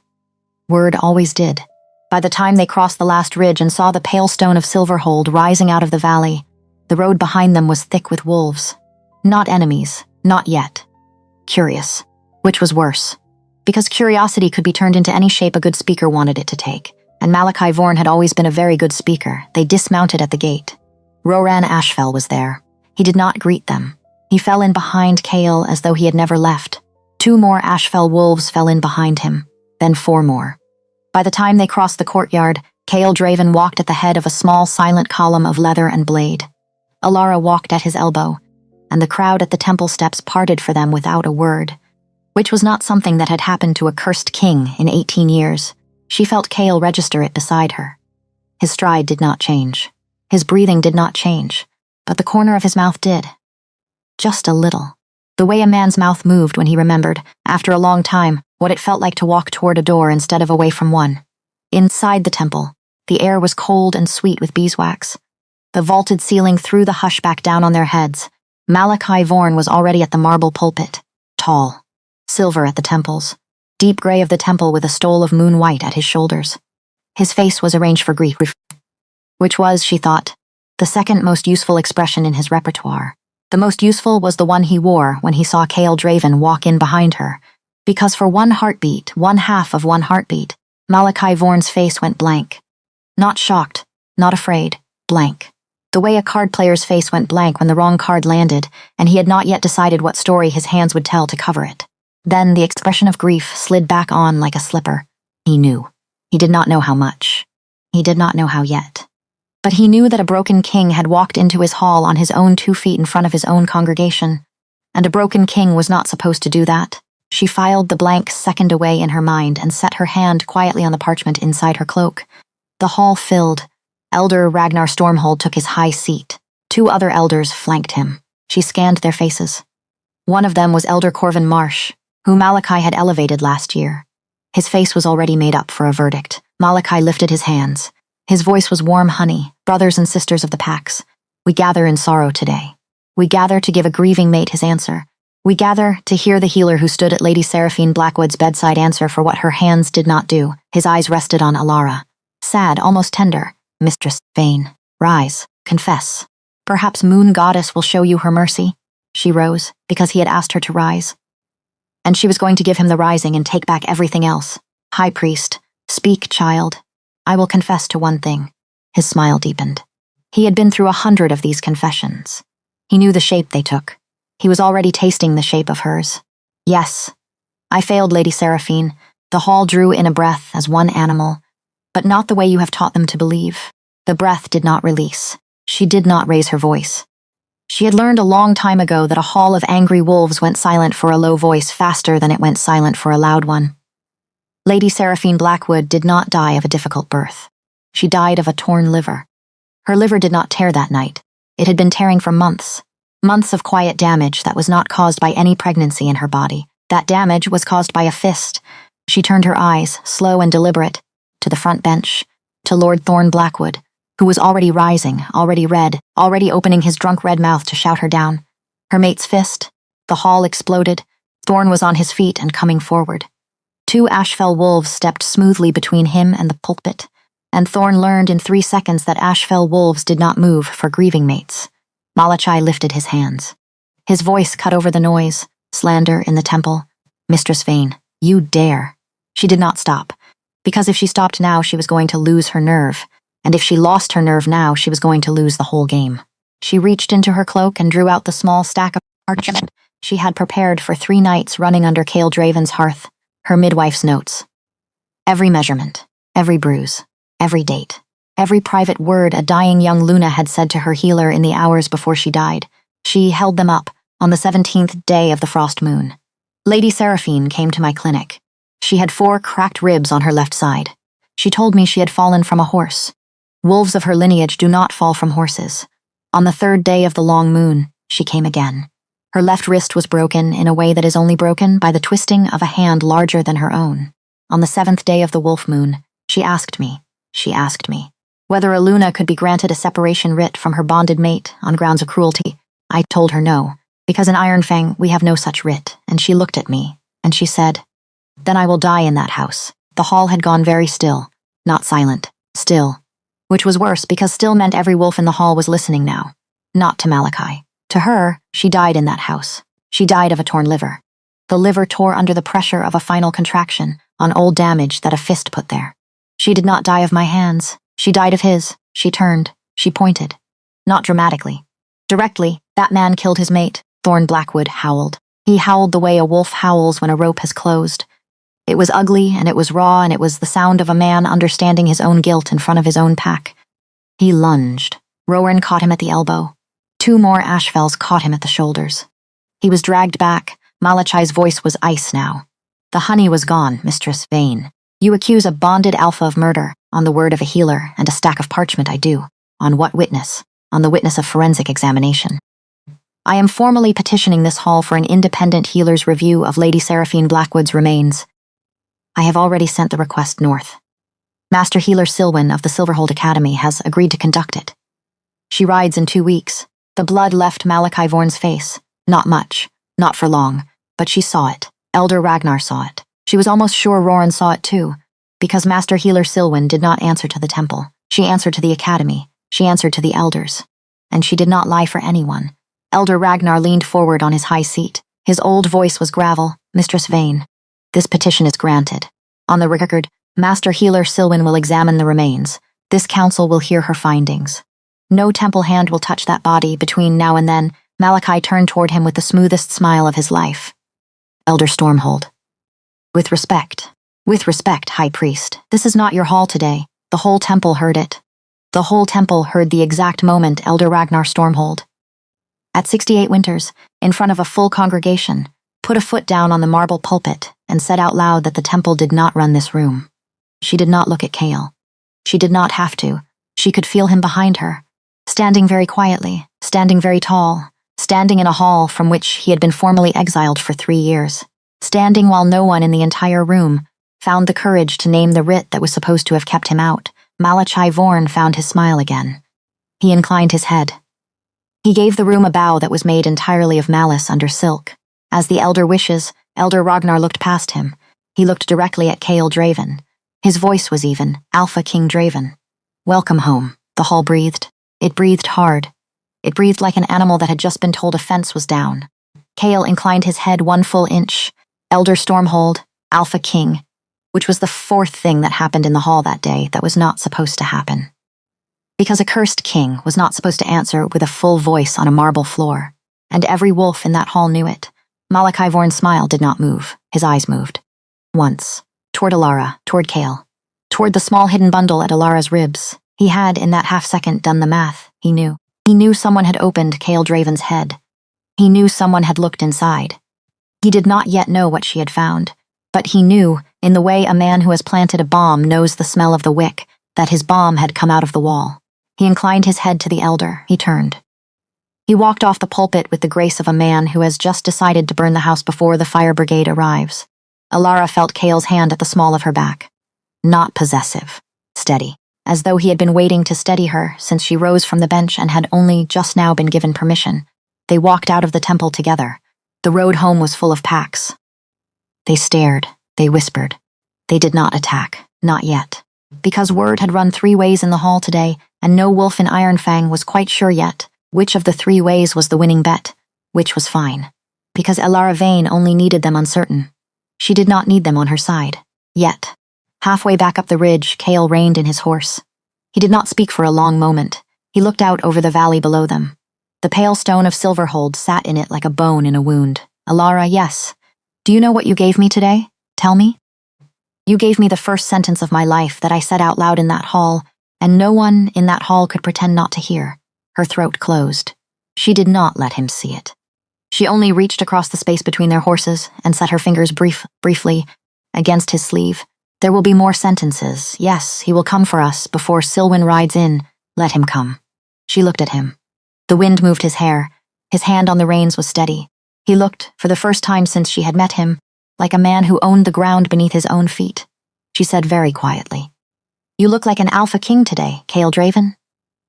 Word always did. By the time they crossed the last ridge and saw the pale stone of Silverhold rising out of the valley, the road behind them was thick with wolves. Not enemies, not yet. Curious, which was worse. Because curiosity could be turned into any shape a good speaker wanted it to take, and Malachi Vorn had always been a very good speaker. They dismounted at the gate. Roran Ashfell was there. He did not greet them. He fell in behind Cale as though he had never left. 2 more Ashfell wolves fell in behind him, then 4 more. By the time they crossed the courtyard, Cale Draven walked at the head of a small silent column of leather and blade. Alara walked at his elbow, and the crowd at the temple steps parted for them without a word, which was not something that had happened to a cursed king in 18 years. She felt Cale register it beside her. His stride did not change. His breathing did not change, but the corner of his mouth did. Just a little. The way a man's mouth moved when he remembered, after a long time, what it felt like to walk toward a door instead of away from one. Inside the temple, the air was cold and sweet with beeswax. The vaulted ceiling threw the hush back down on their heads. Malachi Vorn was already at the marble pulpit, tall, silver at the temples, deep gray of the temple with a stole of moon white at his shoulders. His face was arranged for grief, which was, she thought, the second most useful expression in his repertoire. The most useful was the one he wore when he saw Cale Draven walk in behind her, because for one heartbeat, one half of one heartbeat, Malachi Vorn's face went blank. Not shocked, not afraid, blank. The way a card player's face went blank when the wrong card landed, and he had not yet decided what story his hands would tell to cover it. Then the expression of grief slid back on like a slipper. He knew. He did not know how much. He did not know how yet. But he knew that a broken king had walked into his hall on his own 2 feet in front of his own congregation. And a broken king was not supposed to do that. She filed the blank second away in her mind and set her hand quietly on the parchment inside her cloak. The hall filled. Elder Ragnar Stormhold took his high seat. 2 other elders flanked him. She scanned their faces. One of them was Elder Corvin Marsh, who Malachi had elevated last year. His face was already made up for a verdict. Malachi lifted his hands. His voice was warm honey. Brothers and sisters of the Pax, we gather in sorrow today. We gather to give a grieving mate his answer. We gather to hear the healer who stood at Lady Seraphine Blackwood's bedside answer for what her hands did not do. His eyes rested on Alara. Sad, almost tender. Mistress Vane, rise, confess. Perhaps Moon Goddess will show you her mercy. She rose, because he had asked her to rise. And she was going to give him the rising and take back everything else. High Priest, speak, child. I will confess to one thing. His smile deepened. He had been through 100 of these confessions. He knew the shape they took. He was already tasting the shape of hers. Yes, I failed, Lady Seraphine. The hall drew in a breath as one animal, but not the way you have taught them to believe. The breath did not release. She did not raise her voice. She had learned a long time ago that a hall of angry wolves went silent for a low voice faster than it went silent for a loud one. Lady Seraphine Blackwood did not die of a difficult birth. She died of a torn liver. Her liver did not tear that night. It had been tearing for months. Months of quiet damage that was not caused by any pregnancy in her body. That damage was caused by a fist. She turned her eyes, slow and deliberate, to the front bench, to Lord Thorne Blackwood, who was already rising, already red, already opening his drunk red mouth to shout her down. Her mate's fist. The hall exploded. Thorne was on his feet and coming forward. 2 Ashfell wolves stepped smoothly between him and the pulpit, and Thorne learned in 3 seconds that Ashfell wolves did not move for grieving mates. Malachi lifted his hands. His voice cut over the noise, slander in the temple. Mistress Vane, you dare. She did not stop, because if she stopped now she was going to lose her nerve, and if she lost her nerve now she was going to lose the whole game. She reached into her cloak and drew out the small stack of parchment she had prepared for 3 nights running under Cale Draven's hearth, her midwife's notes. Every measurement, every bruise, every date, every private word a dying young Luna had said to her healer in the hours before she died. She held them up on the 17th day of the frost moon. Lady Seraphine came to my clinic. She had 4 cracked ribs on her left side. She told me she had fallen from a horse. Wolves of her lineage do not fall from horses. On the 3rd day of the long moon, she came again. Her left wrist was broken in a way that is only broken by the twisting of a hand larger than her own. On the 7th day of the wolf moon, she asked me, whether a Luna could be granted a separation writ from her bonded mate on grounds of cruelty. I told her no, because in Ironfang we have no such writ, and she looked at me, and she said, then I will die in that house. The hall had gone very still, not silent, still, which was worse because still meant every wolf in the hall was listening now. Not to Malachi. To her, she died in that house. She died of a torn liver. The liver tore under the pressure of a final contraction on old damage that a fist put there. She did not die of my hands. She died of his. She turned. She pointed. Not dramatically. Directly, that man killed his mate. Thorne Blackwood howled. He howled the way a wolf howls when a rope has closed. It was ugly, and it was raw, and it was the sound of a man understanding his own guilt in front of his own pack. He lunged. Rowan caught him at the elbow. 2 more Ashfells caught him at the shoulders. He was dragged back. Malachi's voice was ice now. The honey was gone, Mistress Vane. You accuse a bonded alpha of murder. On the word of a healer and a stack of parchment I do. On what witness? On the witness of forensic examination. I am formally petitioning this hall for an independent healer's review of Lady Seraphine Blackwood's remains. I have already sent the request north. Master Healer Silwyn of the Silverhold Academy has agreed to conduct it. She rides in 2 weeks. The blood left Malachi Vorn's face. Not much. Not for long. But she saw it. Elder Ragnar saw it. She was almost sure Roran saw it too, because Master Healer Silwyn did not answer to the temple. She answered to the academy. She answered to the elders. And she did not lie for anyone. Elder Ragnar leaned forward on his high seat. His old voice was gravel. Mistress Vane, this petition is granted. On the record, Master Healer Silwyn will examine the remains. This council will hear her findings. No temple hand will touch that body between now and then. Malachi turned toward him with the smoothest smile of his life. Elder Stormhold. With respect, High Priest, this is not your hall today. The whole temple heard it. The whole temple heard the exact moment Elder Ragnar Stormhold. At 68 Winters, in front of a full congregation, put a foot down on the marble pulpit and said out loud that the temple did not run this room. She did not look at Kale. She did not have to. She could feel him behind her, standing very quietly, standing very tall, standing in a hall from which he had been formally exiled for 3 years, standing while no one in the entire room found the courage to name the writ that was supposed to have kept him out. Malachi Vorn found his smile again. He inclined his head. He gave the room a bow that was made entirely of malice under silk. As the elder wishes, Elder Ragnar looked past him. He looked directly at Cale Draven. His voice was even, Alpha King Draven. Welcome home, the hall breathed. It breathed hard. It breathed like an animal that had just been told a fence was down. Cale inclined his head 1 full inch. Elder Stormhold, Alpha King, which was the 4th thing that happened in the hall that day that was not supposed to happen. Because a cursed king was not supposed to answer with a full voice on a marble floor, and every wolf in that hall knew it. Malachi Vorn's smile did not move. His eyes moved. Once. Toward Alara, toward Cale. Toward the small hidden bundle at Alara's ribs. He had, in that half-second, done the math. He knew. He knew someone had opened Cale Draven's head. He knew someone had looked inside. He did not yet know what she had found, but he knew, in the way a man who has planted a bomb knows the smell of the wick, that his bomb had come out of the wall. He inclined his head to the elder. He turned. He walked off the pulpit with the grace of a man who has just decided to burn the house before the fire brigade arrives. Alara felt Cale's hand at the small of her back. Not possessive. Steady. As though he had been waiting to steady her since she rose from the bench and had only just now been given permission. They walked out of the temple together. The road home was full of packs. They stared. They whispered. They did not attack. Not yet. Because word had run 3 ways in the hall today, and no wolf in Ironfang was quite sure yet which of the 3 ways was the winning bet, which was fine. Because Elara Vane only needed them uncertain. She did not need them on her side. Yet. Halfway back up the ridge, Cale reined in his horse. He did not speak for a long moment. He looked out over the valley below them. The pale stone of Silverhold sat in it like a bone in a wound. Alara, yes. Do you know what you gave me today? Tell me. You gave me the first sentence of my life that I said out loud in that hall, and no one in that hall could pretend not to hear. Her throat closed. She did not let him see it. She only reached across the space between their horses and set her fingers briefly against his sleeve. There will be more sentences. Yes, he will come for us before Silwyn rides in. Let him come. She looked at him. The wind moved his hair. His hand on the reins was steady. He looked, for the first time since she had met him, like a man who owned the ground beneath his own feet. She said very quietly, "You look like an Alpha King today, Cale Draven."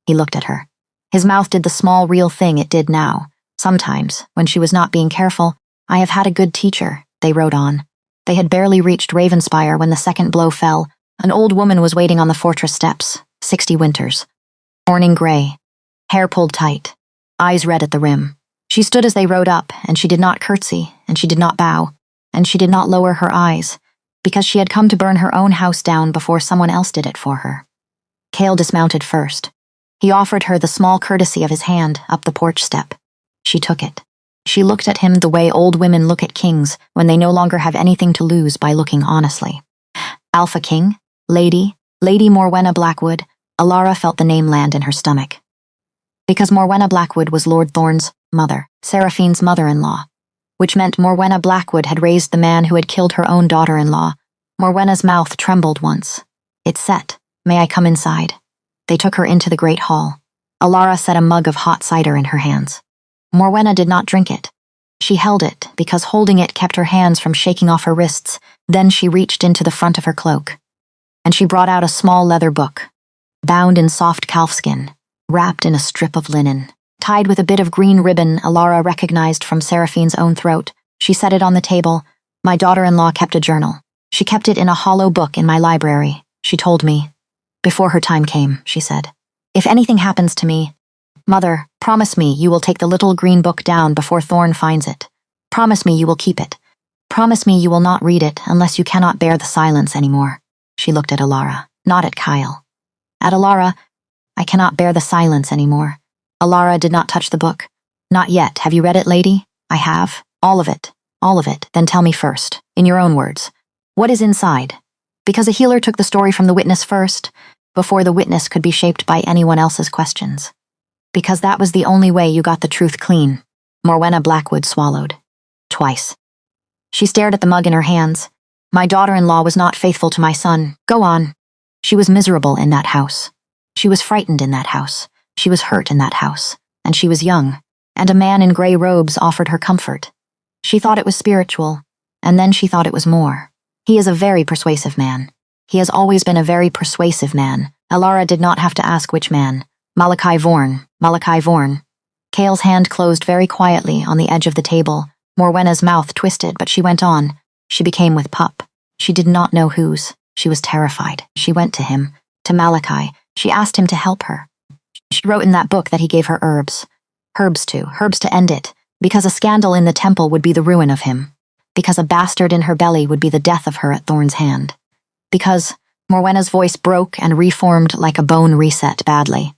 He looked at her. His mouth did the small, real thing it did now. Sometimes, when she was not being careful, "I have had a good teacher," they rode on. They had barely reached Ravenspire when the second blow fell. An old woman was waiting on the fortress steps, 60 Winters. Morning gray. Hair pulled tight. Eyes red at the rim. She stood as they rode up, and she did not curtsy, and she did not bow, and she did not lower her eyes, because she had come to burn her own house down before someone else did it for her. Cale dismounted first. He offered her the small courtesy of his hand up the porch step. She took it. She looked at him the way old women look at kings when they no longer have anything to lose by looking honestly. Alpha King, Lady Morwenna Blackwood. Alara felt the name land in her stomach. Because Morwenna Blackwood was Lord Thorne's mother, Seraphine's mother-in-law, which meant Morwenna Blackwood had raised the man who had killed her own daughter-in-law. Morwenna's mouth trembled once. It set. "May I come inside?" They took her into the great hall. Alara set a mug of hot cider in her hands. Morwenna did not drink it. She held it, because holding it kept her hands from shaking off her wrists. Then she reached into the front of her cloak. And she brought out a small leather book, bound in soft calfskin, wrapped in a strip of linen. Tied with a bit of green ribbon Alara recognized from Seraphine's own throat. She set it on the table. "My daughter-in-law kept a journal. She kept it in a hollow book in my library. She told me. Before her time came, she said. If anything happens to me..." Mother, promise me you will take the little green book down before Thorn finds it. Promise me you will keep it. Promise me you will not read it unless you cannot bear the silence anymore. She looked at Alara, not at Kyle. At Alara, I cannot bear the silence anymore. Alara did not touch the book. Not yet. Have you read it, lady? I have. All of it. All of it. Then tell me first, in your own words. What is inside? Because a healer took the story from the witness first, before the witness could be shaped by anyone else's questions. Because that was the only way you got the truth clean. Morwenna Blackwood swallowed. Twice. She stared at the mug in her hands. My daughter-in-law was not faithful to my son. Go on. She was miserable in that house. She was frightened in that house. She was hurt in that house. And she was young. And a man in gray robes offered her comfort. She thought it was spiritual, and then she thought it was more. He is a very persuasive man. He has always been a very persuasive man. Alara did not have to ask which man. Malachi Vorn. Malachi Vorn. Kale's hand closed very quietly on the edge of the table. Morwenna's mouth twisted, but she went on. She became with pup. She did not know whose. She was terrified. She went to him, to Malachi. She asked him to help her. She wrote in that book that he gave her herbs. Herbs to end it, because a scandal in the temple would be the ruin of him. Because a bastard in her belly would be the death of her at Thorn's hand. Because Morwenna's voice broke and reformed like a bone reset badly.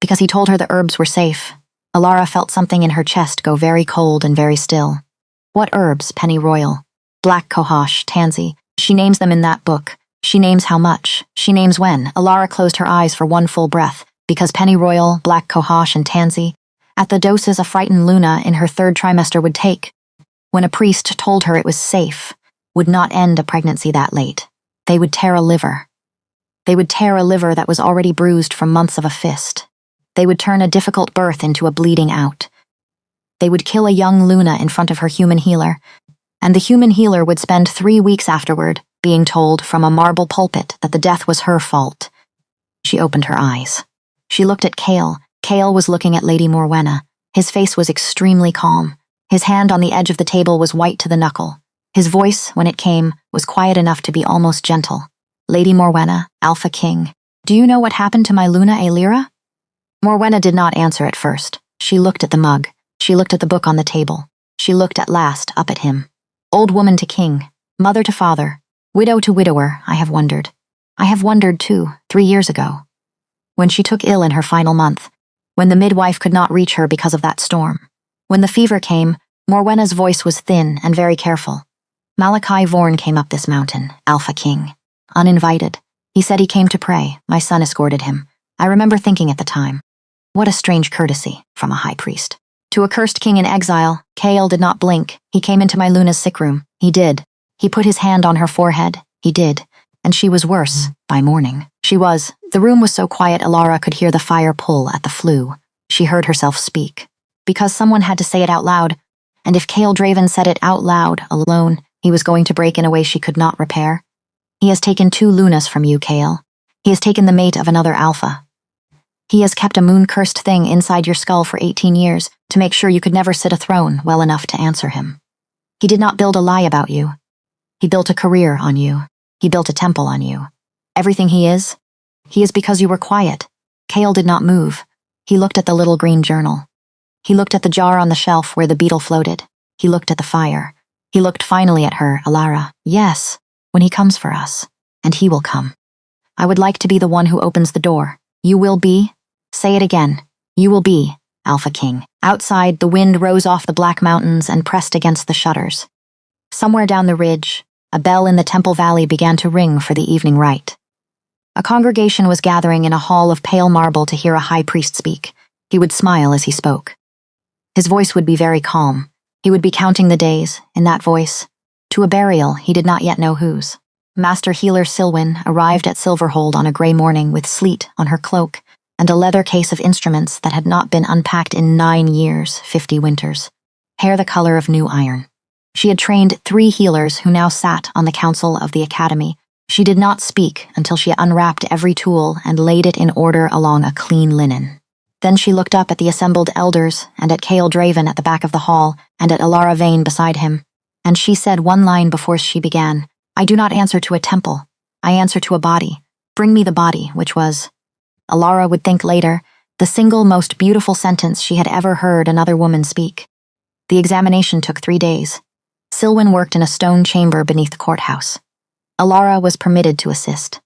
Because he told her the herbs were safe. Alara felt something in her chest go very cold and very still. What herbs, Penny Royal? Black cohosh, tansy. She names them in that book. She names how much. She names when. Alara closed her eyes for one full breath, because Penny Royal, Black cohosh, and tansy, at the doses a frightened Luna in her 3rd trimester would take, when a priest told her it was safe, would not end a pregnancy that late. They would tear a liver. They would tear a liver that was already bruised from months of a fist. They would turn a difficult birth into a bleeding out. They would kill a young Luna in front of her human healer, and the human healer would spend 3 weeks afterward being told from a marble pulpit that the death was her fault. She opened her eyes. She looked at Kale. Kale was looking at Lady Morwenna. His face was extremely calm. His hand on the edge of the table was white to the knuckle. His voice, when it came, was quiet enough to be almost gentle. Lady Morwenna, Alpha King, do you know what happened to my Luna Aelira? Morwenna did not answer at first. She looked at the mug. She looked at the book on the table. She looked at last up at him. Old woman to king, mother to father, widow to widower, I have wondered. I have wondered, too, 3 years ago. When she took ill in her final month, when the midwife could not reach her because of that storm. When the fever came, Morwenna's voice was thin and very careful. Malachi Vorn came up this mountain, Alpha King. Uninvited. He said he came to pray. My son escorted him. I remember thinking at the time, what a strange courtesy from a high priest. To a cursed king in exile, Kale did not blink. He came into my Luna's sick room. He did. He put his hand on her forehead. He did. And she was worse, by morning. She was. The room was so quiet Alara could hear the fire pull at the flue. She heard herself speak. Because someone had to say it out loud, and if Kale Draven said it out loud, alone, he was going to break in a way she could not repair. He has taken 2 Lunas from you, Kale. He has taken the mate of another Alpha. He has kept a moon-cursed thing inside your skull for 18 years to make sure you could never sit a throne well enough to answer him. He did not build a lie about you. He built a career on you. He built a temple on you. Everything he is because you were quiet. Kale did not move. He looked at the little green journal. He looked at the jar on the shelf where the beetle floated. He looked at the fire. He looked finally at her, Alara. Yes, when he comes for us. And he will come. I would like to be the one who opens the door. You will be? Say it again. You will be, Alpha King. Outside, the wind rose off the black mountains and pressed against the shutters. Somewhere down the ridge, a bell in the Temple Valley began to ring for the evening rite. A congregation was gathering in a hall of pale marble to hear a high priest speak. He would smile as he spoke. His voice would be very calm. He would be counting the days, in that voice, to a burial he did not yet know whose. Master Healer Silwyn arrived at Silverhold on a gray morning with sleet on her cloak and a leather case of instruments that had not been unpacked in 9 years, 50 winters. Hair the color of new iron. She had trained 3 healers who now sat on the council of the academy. She did not speak until she unwrapped every tool and laid it in order along a clean linen. Then she looked up at the assembled elders and at Kale Draven at the back of the hall and at Alara Vane beside him, and she said one line before she began, I do not answer to a temple. I answer to a body. Bring me the body, which was... Alara would think later, the single most beautiful sentence she had ever heard another woman speak. The examination took 3 days. Silwen worked in a stone chamber beneath the courthouse. Alara was permitted to assist,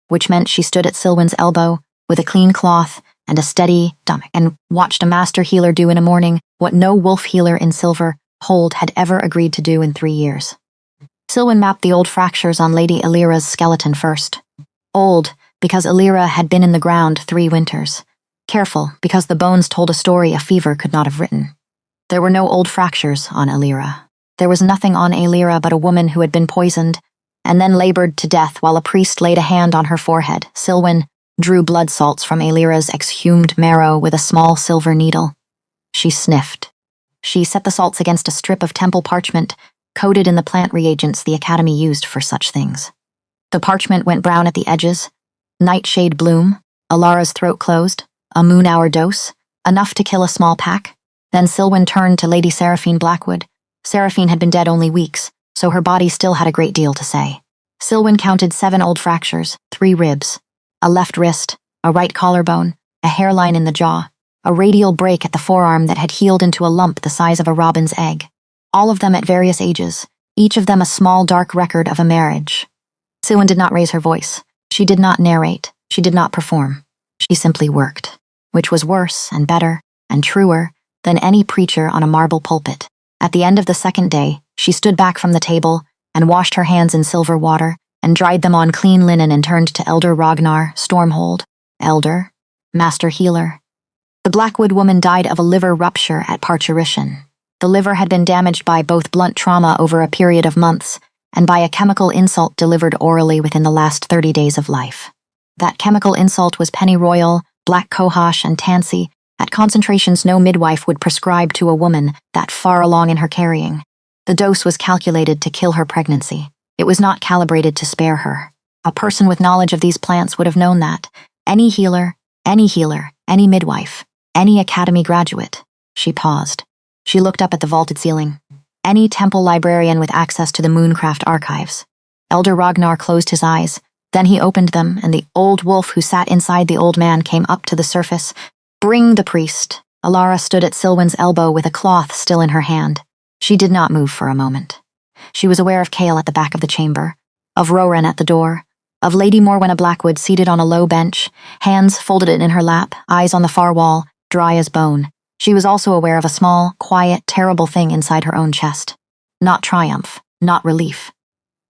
which meant she stood at Silwen's elbow with a clean cloth and a steady stomach and watched a master healer do in a morning what no wolf healer in silver hold had ever agreed to do in 3 years. Silwen mapped the old fractures on Lady Alira's skeleton first. Old, because Alira had been in the ground 3 winters. Careful, because the bones told a story a fever could not have written. There were no old fractures on Alira. There was nothing on Alira but a woman who had been poisoned and then labored to death while a priest laid a hand on her forehead. Silwen drew blood salts from Alira's exhumed marrow with a small silver needle. She sniffed. She set the salts against a strip of temple parchment coated in the plant reagents the Academy used for such things. The parchment went brown at the edges. Nightshade bloom, Alara's throat closed, a moon-hour dose, enough to kill a small pack. Then Silwen turned to Lady Seraphine Blackwood. Seraphine had been dead only weeks, so her body still had a great deal to say. Silwen counted 7 old fractures, 3 ribs, a left wrist, a right collarbone, a hairline in the jaw, a radial break at the forearm that had healed into a lump the size of a robin's egg. All of them at various ages, each of them a small dark record of a marriage. Silwen did not raise her voice. She did not narrate. She did not perform. She simply worked, which was worse and better and truer than any preacher on a marble pulpit. At the end of the 2nd day, she stood back from the table and washed her hands in silver water and dried them on clean linen and turned to Elder Ragnar Stormhold. Elder, Master Healer. The Blackwood woman died of a liver rupture at parturition. The liver had been damaged by both blunt trauma over a period of months and by a chemical insult delivered orally within the last 30 days of life. That chemical insult was pennyroyal, black cohosh, and tansy, at concentrations no midwife would prescribe to a woman that far along in her carrying. The dose was calculated to kill her pregnancy. It was not calibrated to spare her. A person with knowledge of these plants would have known that. Any healer, any midwife, any academy graduate. She paused. She looked up at the vaulted ceiling. Any temple librarian with access to the Mooncraft archives. Elder Ragnar closed his eyes. Then he opened them, and the old wolf who sat inside the old man came up to the surface. Bring the priest. Alara stood at Silwen's elbow with a cloth still in her hand. She did not move for a moment. She was aware of Kale at the back of the chamber, of Roran at the door, of Lady Morwenna Blackwood seated on a low bench, hands folded in her lap, eyes on the far wall, dry as bone. She was also aware of a small, quiet, terrible thing inside her own chest. Not triumph, not relief.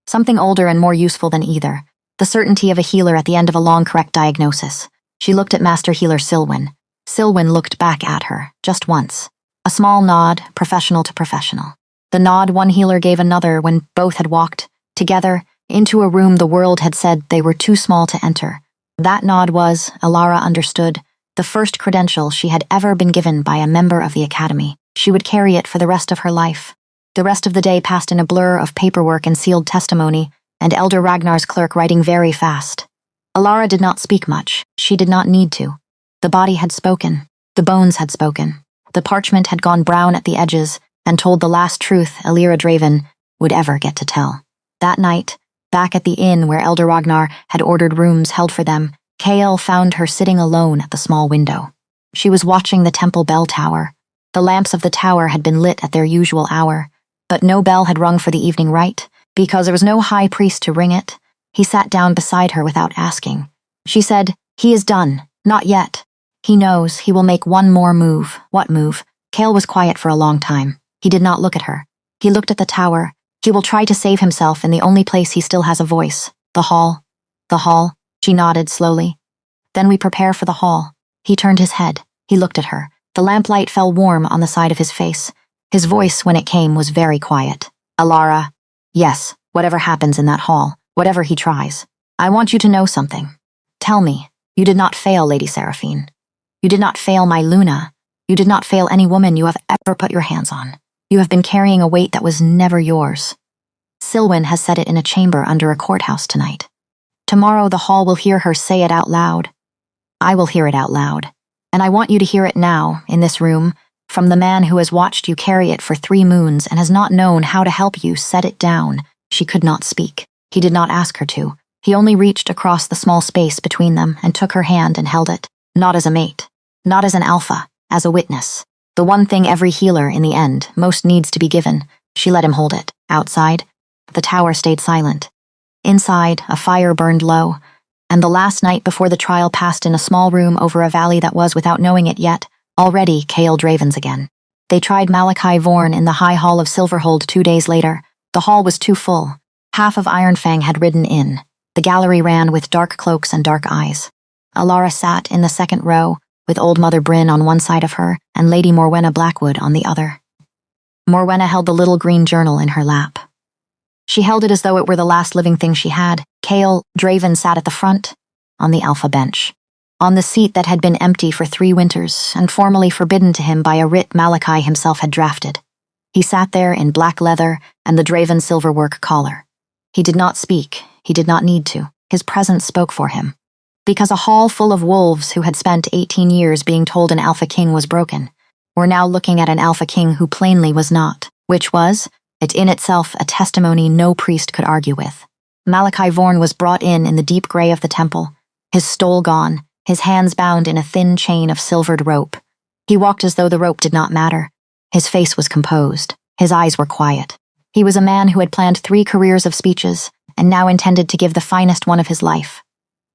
Something older and more useful than either. The certainty of a healer at the end of a long correct diagnosis. She looked at Master Healer Silwen. Silwen looked back at her, just once. A small nod, professional to professional. The nod one healer gave another when both had walked, together, into a room the world had said they were too small to enter. That nod was, Alara understood, the first credential she had ever been given by a member of the Academy. She would carry it for the rest of her life. The rest of the day passed in a blur of paperwork and sealed testimony, and Elder Ragnar's clerk writing very fast. Alara did not speak much. She did not need to. The body had spoken. The bones had spoken. The parchment had gone brown at the edges and told the last truth Alira Draven would ever get to tell. That night, back at the inn where Elder Ragnar had ordered rooms held for them, Kale found her sitting alone at the small window. She was watching the temple bell tower. The lamps of the tower had been lit at their usual hour, but no bell had rung for the evening rite. Because there was no high priest to ring it, he sat down beside her without asking. She said, "He is done. Not yet. He knows he will make one more move." What move? Kale was quiet for a long time. He did not look at her. He looked at the tower. He will try to save himself in the only place he still has a voice. The hall. The hall. She nodded slowly. Then we prepare for the hall. He turned his head. He looked at her. The lamplight fell warm on the side of his face. His voice, when it came, was very quiet. "Alara. Yes, whatever happens in that hall, whatever he tries, I want you to know something. Tell me, you did not fail Lady Seraphine. You did not fail my Luna. You did not fail any woman you have ever put your hands on. You have been carrying a weight that was never yours. Silwen has said it in a chamber under a courthouse tonight. Tomorrow the hall will hear her say it out loud. I will hear it out loud. And I want you to hear it now, in this room, from the man who has watched you carry it for 3 moons and has not known how to help you set it down." She could not speak. He did not ask her to. He only reached across the small space between them and took her hand and held it, not as a mate, Not as an alpha, as a witness. The one thing every healer, in the end, most needs to be given. She let him hold it. Outside, the tower stayed silent. Inside, a fire burned low, and the last night before the trial passed in a small room over a valley that was, without knowing it yet, already Chaol Draven's again. They tried Malachi Vorn in the High Hall of Silverhold 2 days later. The hall was too full. Half of Ironfang had ridden in. The gallery ran with dark cloaks and dark eyes. Alara sat in the second row, with Old Mother Bryn on one side of her and Lady Morwenna Blackwood on the other. Morwenna held the little green journal in her lap. She held it as though it were the last living thing she had. Chaol Draven sat at the front, on the alpha bench, on the seat that had been empty for 3 winters and formally forbidden to him by a writ Malachi himself had drafted. He sat there in black leather and the Draven silverwork collar. He did not speak. He did not need to. His presence spoke for him. Because a hall full of wolves who had spent 18 years being told an alpha king was broken, were now looking at an alpha king who plainly was not, which was, it in itself, a testimony no priest could argue with. Malachi Vorn was brought in the deep gray of the temple, his stole gone, his hands bound in a thin chain of silvered rope. He walked as though the rope did not matter. His face was composed. His eyes were quiet. He was a man who had planned 3 careers of speeches and now intended to give the finest one of his life.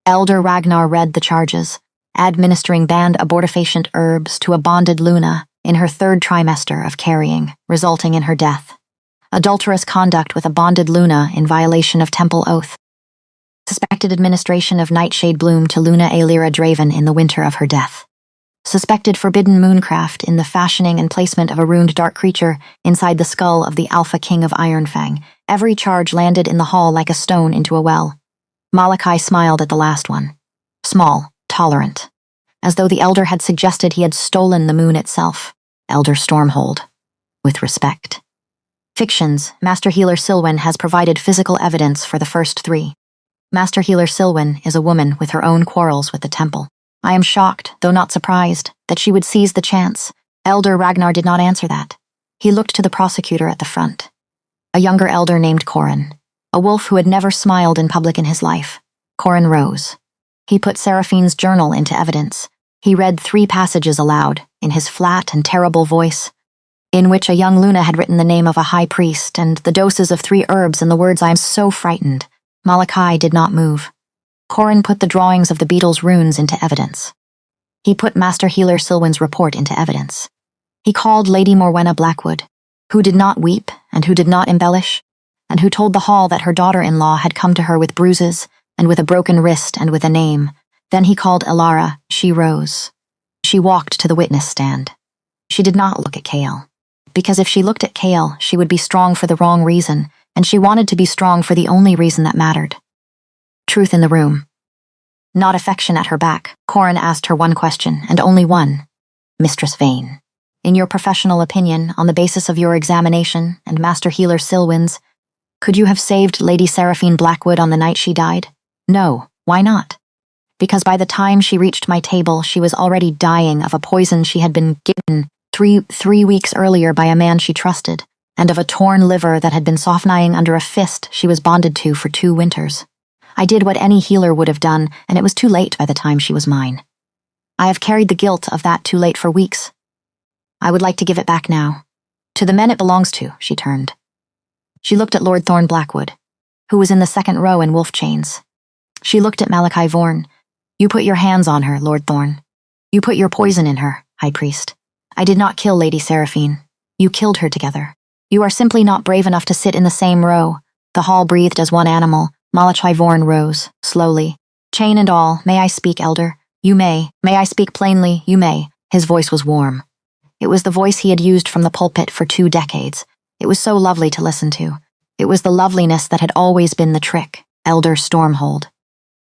Elder Ragnar read the charges, administering banned abortifacient herbs to a bonded Luna in her 3rd trimester of carrying, resulting in her death. Adulterous conduct with a bonded Luna in violation of temple oath. Suspected administration of nightshade bloom to Luna Aelira Draven in the winter of her death. Suspected forbidden mooncraft in the fashioning and placement of a runed dark creature inside the skull of the Alpha King of Ironfang. Every charge landed in the hall like a stone into a well. Malachi smiled at the last one. Small, tolerant. As though the elder had suggested he had stolen the moon itself. Elder Stormhold. With respect. Fictions, Master Healer Silwen has provided physical evidence for the first 3. Master Healer Silwen is a woman with her own quarrels with the temple. I am shocked, though not surprised, that she would seize the chance. Elder Ragnar did not answer that. He looked to the prosecutor at the front. A younger elder named Corin. A wolf who had never smiled in public in his life. Corin rose. He put Seraphine's journal into evidence. He read 3 passages aloud, in his flat and terrible voice, in which a young Luna had written the name of a high priest and the doses of 3 herbs and the words, "I am so frightened." Malachi did not move. Corin put the drawings of the beetle's runes into evidence. He put Master Healer Silwen's report into evidence. He called Lady Morwenna Blackwood, who did not weep and who did not embellish, and who told the hall that her daughter-in-law had come to her with bruises and with a broken wrist and with a name. Then he called Alara. She rose. She walked to the witness stand. She did not look at Chaol, because if she looked at Chaol, she would be strong for the wrong reason, and she wanted to be strong for the only reason that mattered. Truth in the room. Not affection at her back, Corin asked her one question, and only one. Mistress Vane, in your professional opinion, on the basis of your examination and Master Healer Silwen's, could you have saved Lady Seraphine Blackwood on the night she died? No. Why not? Because by the time she reached my table, she was already dying of a poison she had been given three weeks earlier by a man she trusted, and of a torn liver that had been softening under a fist she was bonded to for 2 winters. I did what any healer would have done, and it was too late by the time she was mine. I have carried the guilt of that too late for weeks. I would like to give it back now. To the men it belongs to, she turned. She looked at Lord Thorn Blackwood, who was in the 2nd row in wolf chains. She looked at Malachi Vorn. You put your hands on her, Lord Thorn. You put your poison in her, High Priest. I did not kill Lady Seraphine. You killed her together. You are simply not brave enough to sit in the same row. The hall breathed as one animal. Malachi Vorn rose, slowly. Chain and all, may I speak, Elder? You may. May I speak plainly? You may. His voice was warm. It was the voice he had used from the pulpit for 2 decades. It was so lovely to listen to. It was the loveliness that had always been the trick. Elder Stormhold.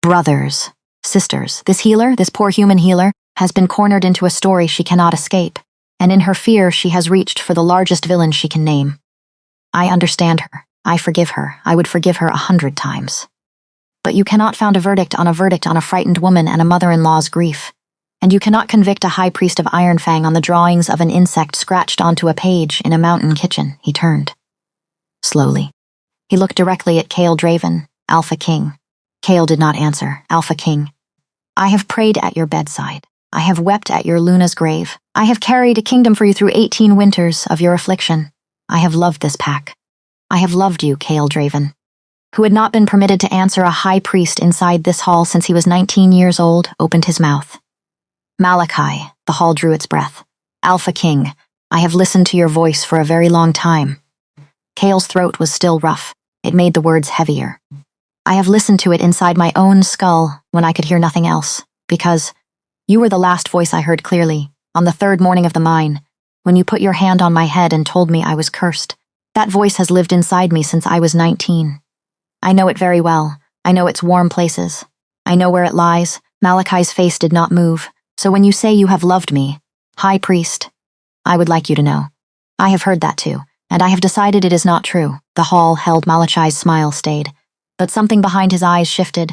Brothers, sisters, this healer, this poor human healer, has been cornered into a story she cannot escape, and in her fear she has reached for the largest villain she can name. I understand her. I forgive her. I would forgive her 100 times. But you cannot found a verdict on a frightened woman and a mother-in-law's grief. And you cannot convict a high priest of Ironfang on the drawings of an insect scratched onto a page in a mountain kitchen. He turned. Slowly. He looked directly at Chaol Draven, Alpha King. Chaol did not answer. Alpha King. I have prayed at your bedside. I have wept at your Luna's grave. I have carried a kingdom for you through 18 winters of your affliction. I have loved this pack. I have loved you, Kale Draven, who had not been permitted to answer. A high priest inside this hall since he was 19 years old, opened his mouth. Malachi, the hall drew its breath. Alpha King, I have listened to your voice for a very long time. Kale's throat was still rough. It made the words heavier. I have listened to it inside my own skull when I could hear nothing else, because you were the last voice I heard clearly, on the third morning of the mine, when you put your hand on my head and told me I was cursed. That voice has lived inside me since I was 19. I know it very well. I know its warm places. I know where it lies. Malachi's face did not move. So when you say you have loved me, High Priest, I would like you to know. I have heard that too, and I have decided it is not true. The hall held. Malachi's smile stayed, but something behind his eyes shifted,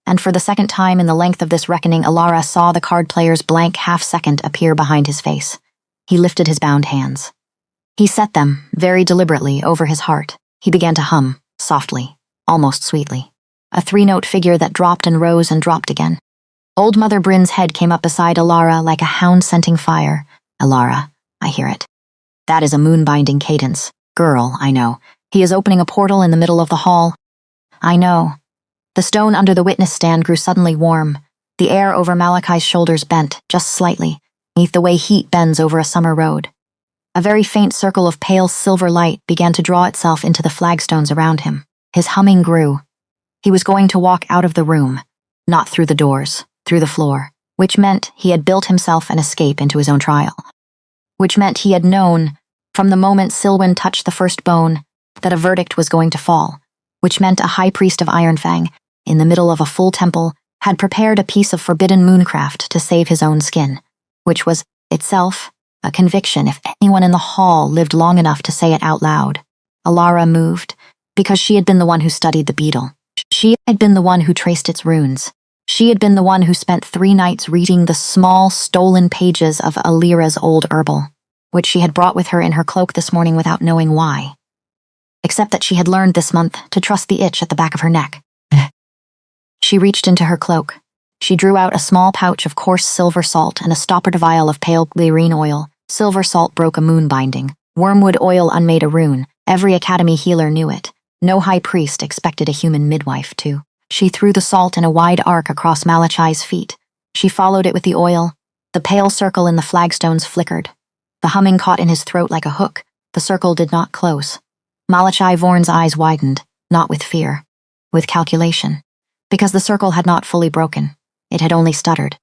and for the second time in the length of this reckoning, Alara saw the card player's blank half-second appear behind his face. He lifted his bound hands. He set them, very deliberately, over his heart. He began to hum, softly, almost sweetly. A three-note figure that dropped and rose and dropped again. Old Mother Bryn's head came up beside Alara like a hound scenting fire. Alara, I hear it. That is a moon-binding cadence. Girl, I know. He is opening a portal in the middle of the hall. I know. The stone under the witness stand grew suddenly warm. The air over Malachi's shoulders bent, just slightly, beneath the way heat bends over a summer road. A very faint circle of pale silver light began to draw itself into the flagstones around him. His humming grew. He was going to walk out of the room, not through the doors, through the floor, which meant he had built himself an escape into his own trial. Which meant he had known, from the moment Silwyn touched the first bone, that a verdict was going to fall. Which meant a high priest of Ironfang, in the middle of a full temple, had prepared a piece of forbidden mooncraft to save his own skin, which was, itself, a conviction if anyone in the hall lived long enough to say it out loud. Alara moved, because she had been the one who studied the beetle. She had been the one who traced its runes. She had been the one who spent 3 nights reading the small, stolen pages of Alira's old herbal, which she had brought with her in her cloak this morning without knowing why. Except that she had learned this month to trust the itch at the back of her neck. She reached into her cloak. She drew out a small pouch of coarse silver salt and a stoppered vial of pale glycerine oil. Silver salt broke a moon binding. Wormwood oil unmade a rune. Every academy healer knew it. No high priest expected a human midwife to. She threw the salt in a wide arc across Malachi's feet. She followed it with the oil. The pale circle in the flagstones flickered. The humming caught in his throat like a hook. The circle did not close. Malachi Vorn's eyes widened, not with fear, with calculation. Because the circle had not fully broken. It had only stuttered.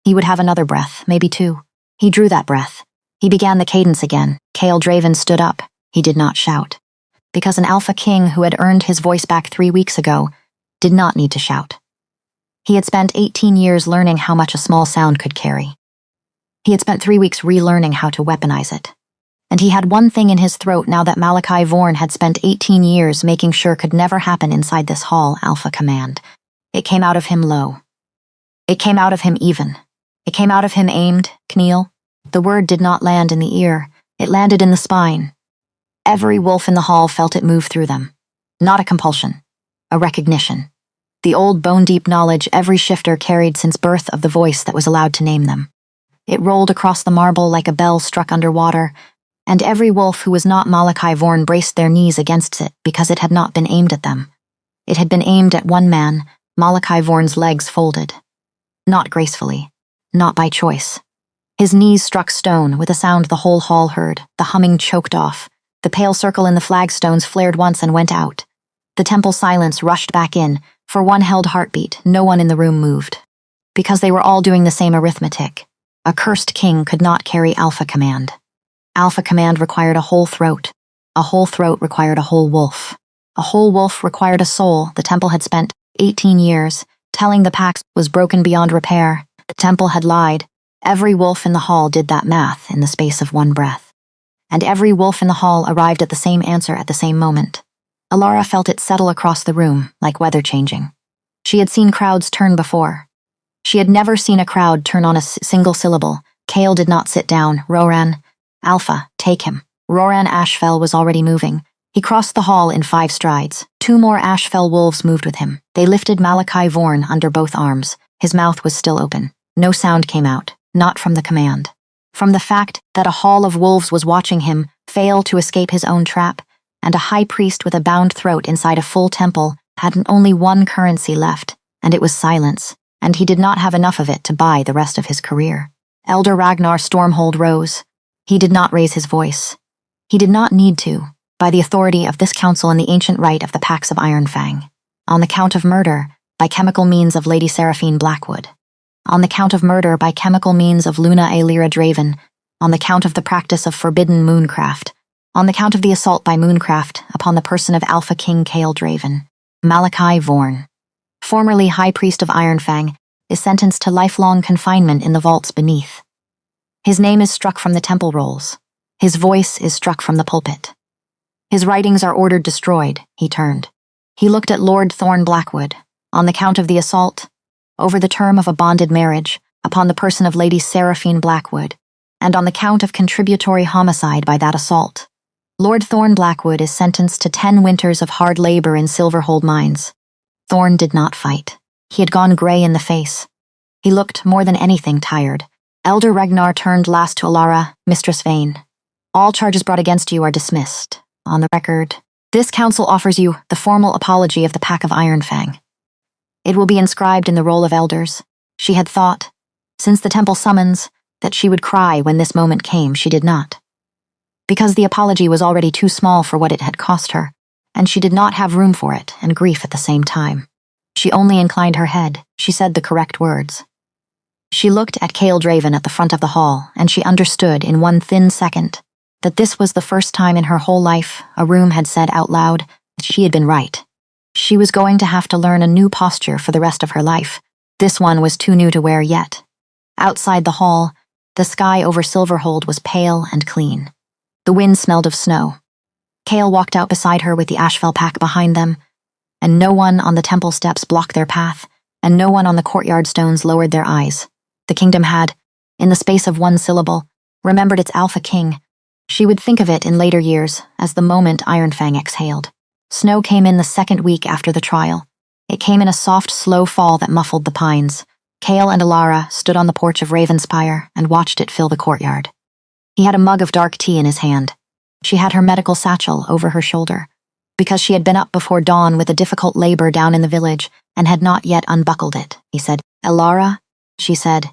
He would have another breath, maybe 2. He drew that breath. He began the cadence again. Kale Draven stood up. He did not shout. Because an Alpha King who had earned his voice back 3 weeks ago did not need to shout. He had spent 18 years learning how much a small sound could carry. He had spent 3 weeks relearning how to weaponize it. And he had one thing in his throat now that Malachi Vorn had spent 18 years making sure could never happen inside this hall. Alpha Command. It came out of him low. It came out of him even. It came out of him aimed, Kneal. The word did not land in the ear. It landed in the spine. Every wolf in the hall felt it move through them. Not a compulsion. A recognition. The old bone-deep knowledge every shifter carried since birth of the voice that was allowed to name them. It rolled across the marble like a bell struck underwater, and every wolf who was not Malachi Vorn braced their knees against it because it had not been aimed at them. It had been aimed at one man, Malachi Vorn's legs folded. Not gracefully. Not by choice. His knees struck stone with a sound the whole hall heard. The humming choked off. The pale circle in the flagstones flared once and went out. The temple silence rushed back in. For one held heartbeat, no one in the room moved. Because they were all doing the same arithmetic. A cursed king could not carry Alpha Command. Alpha Command required a whole throat. A whole throat required a whole wolf. A whole wolf required a soul. The temple had spent 18 years telling the pact was broken beyond repair. The temple had lied. Every wolf in the hall did that math in the space of one breath. And every wolf in the hall arrived at the same answer at the same moment. Alara felt it settle across the room, like weather changing. She had seen crowds turn before. She had never seen a crowd turn on a single syllable. Kale did not sit down. Roran. Alpha, take him. Roran Ashfell was already moving. He crossed the hall in 5 strides. 2 more Ashfell wolves moved with him. They lifted Malachi Vorn under both arms. His mouth was still open. No sound came out. not from the command. From the fact that a hall of wolves was watching him fail to escape his own trap, and a high priest with a bound throat inside a full temple had only one currency left, and it was silence, and he did not have enough of it to buy the rest of his career. Elder Ragnar Stormhold rose. He did not raise his voice. He did not need to, by the authority of this council and the ancient right of the Pax of Ironfang. On the count of murder, by chemical means of Lady Seraphine Blackwood. On the count of murder by chemical means of Luna Aelira Draven. On the count of the practice of forbidden mooncraft. On the count of the assault by mooncraft upon the person of Alpha King Cale Draven. Malachi Vorn, formerly High Priest of Ironfang, is sentenced to lifelong confinement in the vaults beneath. His name is struck from the temple rolls. His voice is struck from the pulpit. His writings are ordered destroyed. He turned. He looked at Lord Thorn Blackwood, on the count of the assault, over the term of a bonded marriage, upon the person of Lady Seraphine Blackwood, and on the count of contributory homicide by that assault. Lord Thorn Blackwood is sentenced to 10 winters of hard labor in Silverhold mines. Thorn did not fight. He had gone gray in the face. He looked more than anything tired. Elder Ragnar turned last to Alara, Mistress Vane. All charges brought against you are dismissed. On the record, this council offers you the formal apology of the Pack of Ironfang. It will be inscribed in the roll of elders. She had thought, since the temple summons, that she would cry when this moment came. She did not. Because the apology was already too small for what it had cost her, and she did not have room for it and grief at the same time. She only inclined her head. She said the correct words. She looked at Cale Draven at the front of the hall, and she understood in one thin second that this was the first time in her whole life a room had said out loud that she had been right. She was going to have to learn a new posture for the rest of her life. This one was too new to wear yet. Outside the hall, the sky over Silverhold was pale and clean. The wind smelled of snow. Cale walked out beside her with the Ashfell pack behind them, and no one on the temple steps blocked their path, and no one on the courtyard stones lowered their eyes. The kingdom had, in the space of one syllable, remembered its Alpha King. She would think of it in later years as the moment Ironfang exhaled. Snow came in the second week after the trial. It came in a soft, slow fall that muffled the pines. Cale and Alara stood on the porch of Ravenspire and watched it fill the courtyard. He had a mug of dark tea in his hand. She had her medical satchel over her shoulder, because she had been up before dawn with a difficult labor down in the village and had not yet unbuckled it. He said, "Alara?" She said,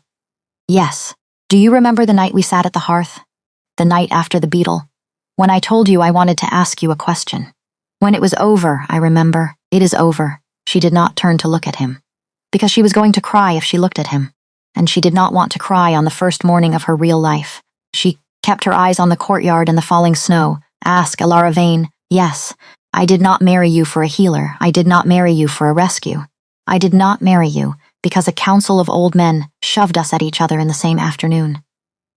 "Yes. Do you remember the night we sat at the hearth? The night after the beetle? When I told you I wanted to ask you a question. When it was over, I remember. It is over." She did not turn to look at him, because she was going to cry if she looked at him, and she did not want to cry on the first morning of her real life. She kept her eyes on the courtyard and the falling snow. Ask Alara Vane. Yes, I did not marry you for a healer. I did not marry you for a rescue. I did not marry you because a council of old men shoved us at each other in the same afternoon.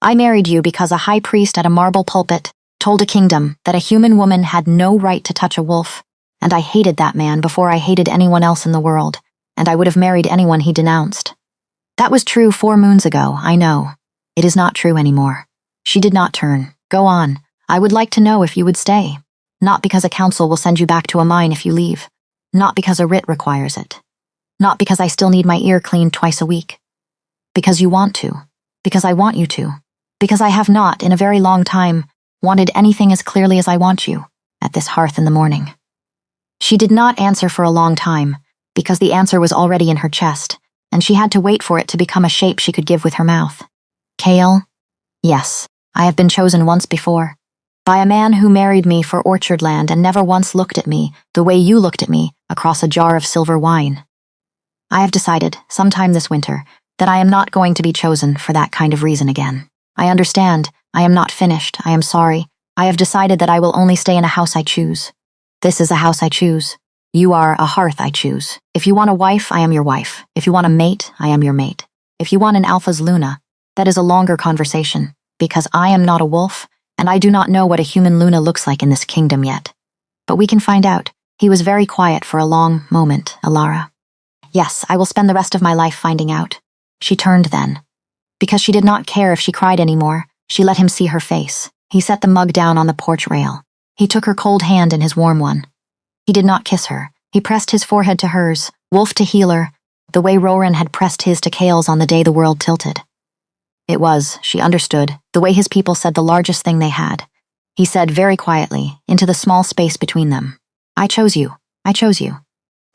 I married you because a high priest at a marble pulpit told a kingdom that a human woman had no right to touch a wolf, and I hated that man before I hated anyone else in the world, and I would have married anyone he denounced. That was true 4 moons ago, I know. It is not true anymore. She did not turn. Go on. I would like to know if you would stay. Not because a council will send you back to a mine if you leave. Not because a writ requires it. Not because I still need my ear cleaned twice a week. Because you want to. Because I want you to. Because I have not, in a very long time, wanted anything as clearly as I want you, at this hearth in the morning. She did not answer for a long time, because the answer was already in her chest, and she had to wait for it to become a shape she could give with her mouth. Cale? Yes, I have been chosen once before. By a man who married me for Orchardland and never once looked at me the way you looked at me across a jar of silver wine. I have decided, sometime this winter, that I am not going to be chosen for that kind of reason again. I understand. I am not finished. I am sorry. I have decided that I will only stay in a house I choose. This is a house I choose. You are a hearth I choose. If you want a wife, I am your wife. If you want a mate, I am your mate. If you want an Alpha's Luna, that is a longer conversation, because I am not a wolf, and I do not know what a human Luna looks like in this kingdom yet. But we can find out. He was very quiet for a long moment, Alara. Yes, I will spend the rest of my life finding out. She turned then. Because she did not care if she cried anymore, she let him see her face. He set the mug down on the porch rail. He took her cold hand in his warm one. He did not kiss her. He pressed his forehead to hers, wolf to healer, the way Roran had pressed his to Cale's on the day the world tilted. It was, she understood, the way his people said the largest thing they had. He said very quietly, into the small space between them, I chose you. I chose you.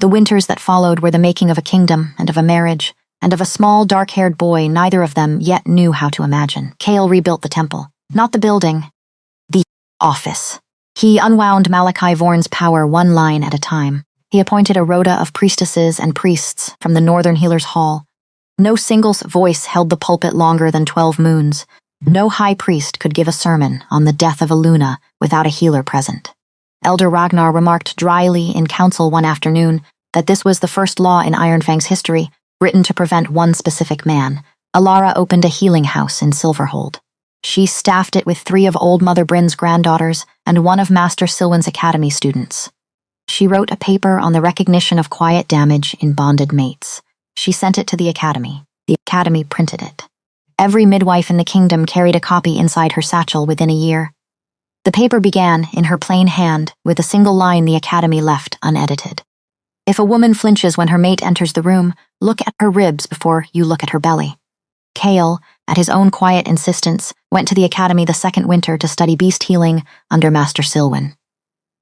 The winters that followed were the making of a kingdom and of a marriage, and of a small dark-haired boy neither of them yet knew how to imagine. Kale rebuilt the temple, not the building, the office. He unwound Malachi Vorn's power one line at a time. He appointed a rota of priestesses and priests from the Northern Healer's Hall. No single voice held the pulpit longer than 12 moons. No high priest could give a sermon on the death of a Luna without a healer present. Elder Ragnar remarked dryly in council one afternoon that this was the first law in Ironfang's history written to prevent one specific man. Alara opened a healing house in Silverhold. She staffed it with 3 of Old Mother Bryn's granddaughters and 1 of Master Silwen's academy students. She wrote a paper on the recognition of quiet damage in bonded mates. She sent it to the academy. The academy printed it. Every midwife in the kingdom carried a copy inside her satchel within a year. The paper began, in her plain hand, with a single line the academy left unedited. If a woman flinches when her mate enters the room, look at her ribs before you look at her belly. Kale, at his own quiet insistence, went to the academy the second winter to study beast healing under Master Silwen.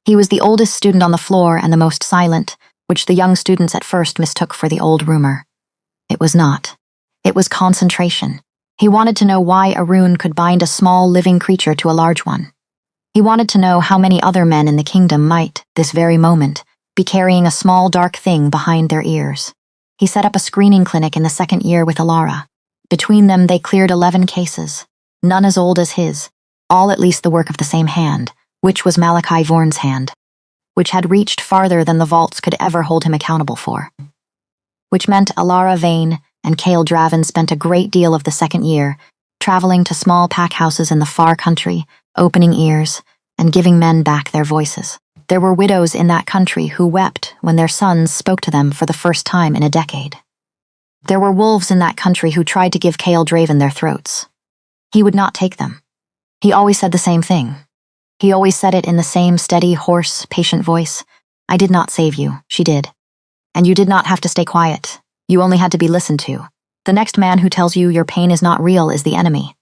He was the oldest student on the floor and the most silent, which the young students at first mistook for the old rumor. It was not. It was concentration. He wanted to know why a rune could bind a small living creature to a large one. He wanted to know how many other men in the kingdom might, this very moment, be carrying a small dark thing behind their ears. He set up a screening clinic in the second year with Alara. Between them they cleared 11 cases, none as old as his, all at least the work of the same hand, which was Malachi Vorn's hand, which had reached farther than the vaults could ever hold him accountable for. Which meant Alara Vane and Kale Draven spent a great deal of the second year traveling to small pack houses in the far country, opening ears, and giving men back their voices. There were widows in that country who wept when their sons spoke to them for the first time in a decade. There were wolves in that country who tried to give Kale Draven their throats. He would not take them. He always said the same thing. He always said it in the same steady, hoarse, patient voice. I did not save you, she did. And you did not have to stay quiet. You only had to be listened to. The next man who tells you your pain is not real is the enemy.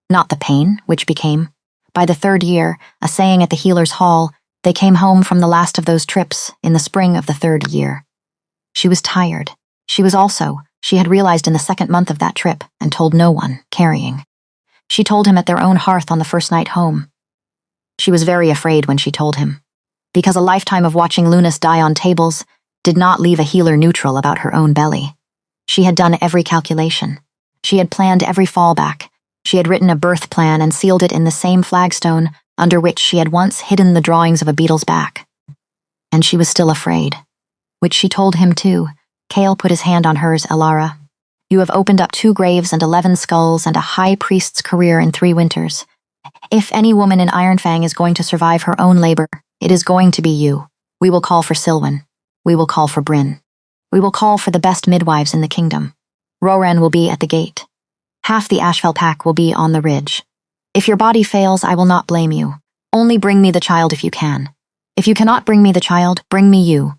Not the pain, which became. By the third year, a saying at the healer's hall, they came home from the last of those trips in the spring of the third year. She was tired. She had realized in the second month of that trip and told no one, carrying. She told him at their own hearth on the first night home. She was very afraid when she told him, because a lifetime of watching Lunas die on tables did not leave a healer neutral about her own belly. She had done every calculation. She had planned every fallback. She had written a birth plan and sealed it in the same flagstone under which she had once hidden the drawings of a beetle's back. And she was still afraid. Which she told him too. Kale put his hand on hers. Alara, you have opened up 2 graves and 11 skulls and a high priest's career in 3 winters. If any woman in Ironfang is going to survive her own labor, it is going to be you. We will call for Silwen. We will call for Bryn. We will call for the best midwives in the kingdom. Roran will be at the gate. Half the Ashfell pack will be on the ridge. If your body fails, I will not blame you. Only bring me the child if you can. If you cannot bring me the child, bring me you.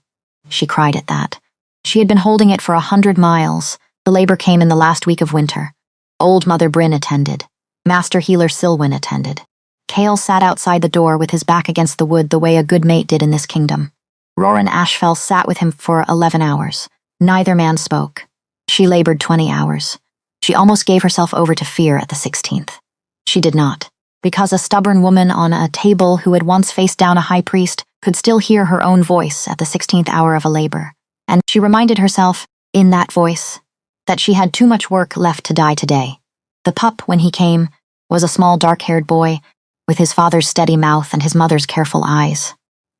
She cried at that. She had been holding it for 100 miles. The labor came in the last week of winter. Old Mother Bryn attended. Master Healer Silwen attended. Kale sat outside the door with his back against the wood the way a good mate did in this kingdom. Roran Ashfell sat with him for 11 hours. Neither man spoke. She labored 20 hours. She almost gave herself over to fear at the 16th. She did not, because a stubborn woman on a table who had once faced down a high priest could still hear her own voice at the 16th hour of a labor. And she reminded herself, in that voice, that she had too much work left to die today. The pup, when he came, was a small dark-haired boy with his father's steady mouth and his mother's careful eyes.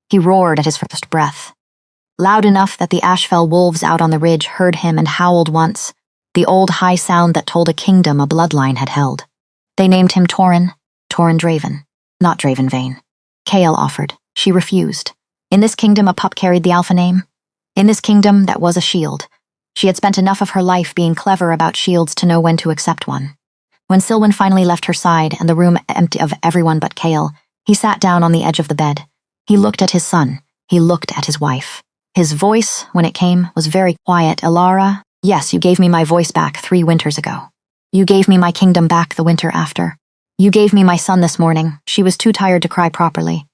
He roared at his first breath, loud enough that the Ashfell wolves out on the ridge heard him and howled once, the old high sound that told a kingdom a bloodline had held. They named him Torin Draven, not Draven Vane. Kale offered. She refused. In this kingdom, a pup carried the alpha name. In this kingdom, that was a shield. She had spent enough of her life being clever about shields to know when to accept one. When Silwen finally left her side and the room empty of everyone but Kale, he sat down on the edge of the bed. He looked at his son. He looked at his wife. His voice, when it came, was very quiet. Alara, yes, you gave me my voice back 3 winters ago. You gave me my kingdom back the winter after. You gave me my son this morning. She was too tired to cry properly.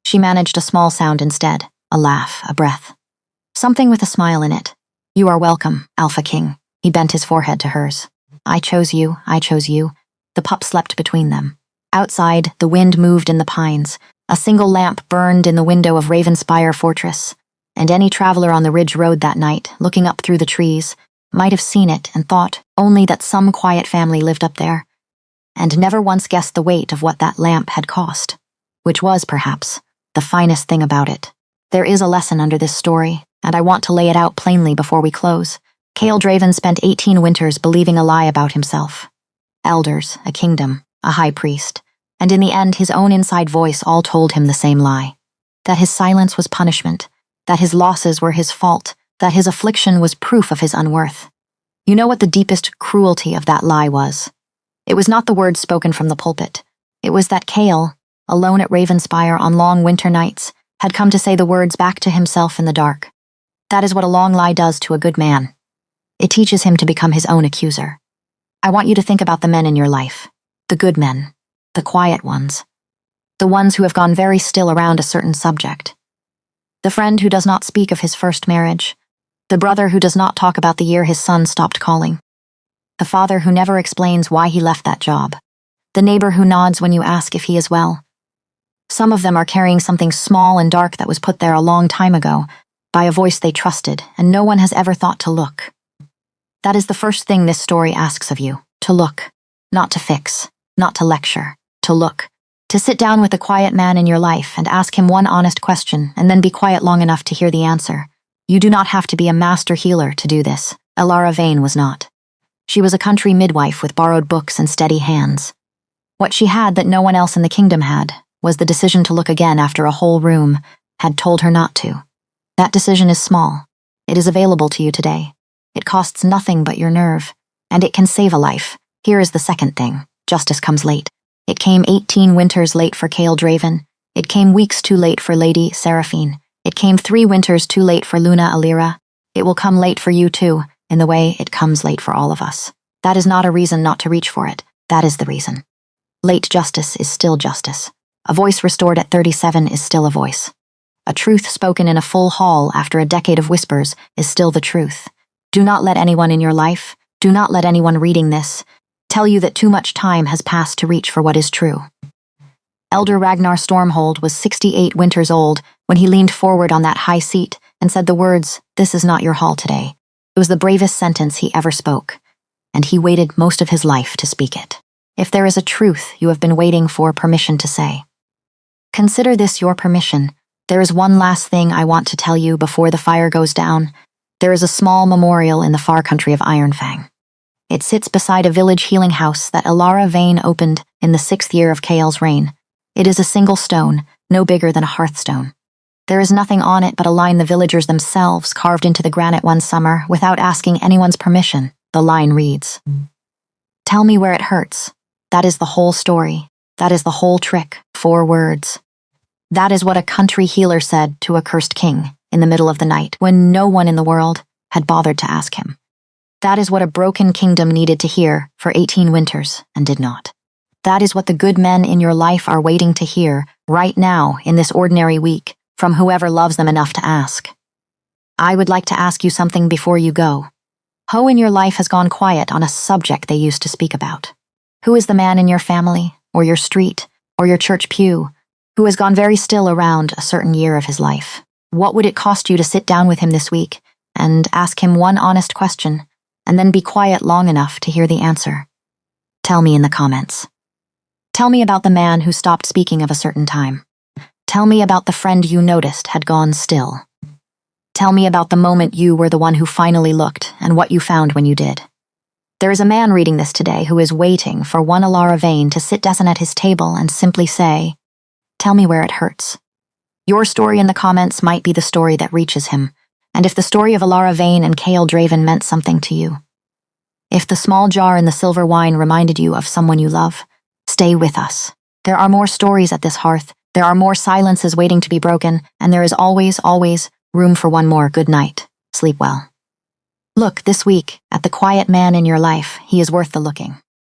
She managed a small sound instead, a laugh, a breath. Something with a smile in it. You are welcome, Alpha King. He bent his forehead to hers. I chose you, I chose you. The pup slept between them. Outside, the wind moved in the pines. A single lamp burned in the window of Ravenspire Fortress, and any traveler on the ridge road that night, looking up through the trees, might have seen it and thought only that some quiet family lived up there, and never once guessed the weight of what that lamp had cost, which was, perhaps, the finest thing about it. There is a lesson under this story, and I want to lay it out plainly before we close. Chaol Draven spent 18 winters believing a lie about himself. Elders, a kingdom, a high priest, and in the end his own inside voice all told him the same lie. That his silence was punishment, that his losses were his fault, that his affliction was proof of his unworth. You know what the deepest cruelty of that lie was? It was not the words spoken from the pulpit. It was that Chaol, alone at Ravenspire on long winter nights, had come to say the words back to himself in the dark. That is what a long lie does to a good man. It teaches him to become his own accuser. I want you to think about the men in your life, the good men, the quiet ones, the ones who have gone very still around a certain subject. The friend who does not speak of his first marriage, the brother who does not talk about the year his son stopped calling, the father who never explains why he left that job, the neighbor who nods when you ask if he is well. Some of them are carrying something small and dark that was put there a long time ago, by a voice they trusted, and no one has ever thought to look. That is the first thing this story asks of you, to look, not to fix, not to lecture, to look, to sit down with the quiet man in your life and ask him one honest question and then be quiet long enough to hear the answer. You do not have to be a master healer to do this. Elara Vane was not. She was a country midwife with borrowed books and steady hands. What she had that no one else in the kingdom had was the decision to look again after a whole room had told her not to. That decision is small. It is available to you today. It costs nothing but your nerve, and it can save a life. Here is the second thing. Justice comes late. It came 18 winters late for Chaol Draven. It came weeks too late for Lady Seraphine. It came 3 winters too late for Luna Alira. It will come late for you too, in the way it comes late for all of us. That is not a reason not to reach for it. That is the reason. Late justice is still justice. A voice restored at 37 is still a voice. A truth spoken in a full hall after a decade of whispers is still the truth. Do not let anyone in your life, do not let anyone reading this, tell you that too much time has passed to reach for what is true. Elder Ragnar Stormhold was 68 winters old when he leaned forward on that high seat and said the words, "This is not your hall today." It was the bravest sentence he ever spoke, and he waited most of his life to speak it. If there is a truth you have been waiting for permission to say, consider this your permission. There is one last thing I want to tell you before the fire goes down. There is a small memorial in the far country of Ironfang. It sits beside a village healing house that Elara Vane opened in the 6th year of Chaol's reign. It is a single stone, no bigger than a hearthstone. There is nothing on it but a line the villagers themselves carved into the granite one summer without asking anyone's permission. The line reads, "Tell me where it hurts." That is the whole story. That is the whole trick. 4 words. That is what a country healer said to a cursed king in the middle of the night when no one in the world had bothered to ask him. That is what a broken kingdom needed to hear for 18 winters and did not. That is what the good men in your life are waiting to hear right now in this ordinary week from whoever loves them enough to ask. I would like to ask you something before you go. Who in your life has gone quiet on a subject they used to speak about? Who is the man in your family, or your street, or your church pew, who has gone very still around a certain year of his life? What would it cost you to sit down with him this week and ask him one honest question, and then be quiet long enough to hear the answer? Tell me in the comments. Tell me about the man who stopped speaking of a certain time. Tell me about the friend you noticed had gone still. Tell me about the moment you were the one who finally looked and what you found when you did. There is a man reading this today who is waiting for one Elara Vane to sit down at his table and simply say, "Tell me where it hurts." Your story in the comments might be the story that reaches him, and if the story of Elara Vane and Chaol Draven meant something to you, if the small jar and the silver wine reminded you of someone you love, stay with us. There are more stories at this hearth, there are more silences waiting to be broken, and there is always, always room for one more good night. Sleep well. Look this week at the quiet man in your life. He is worth the looking.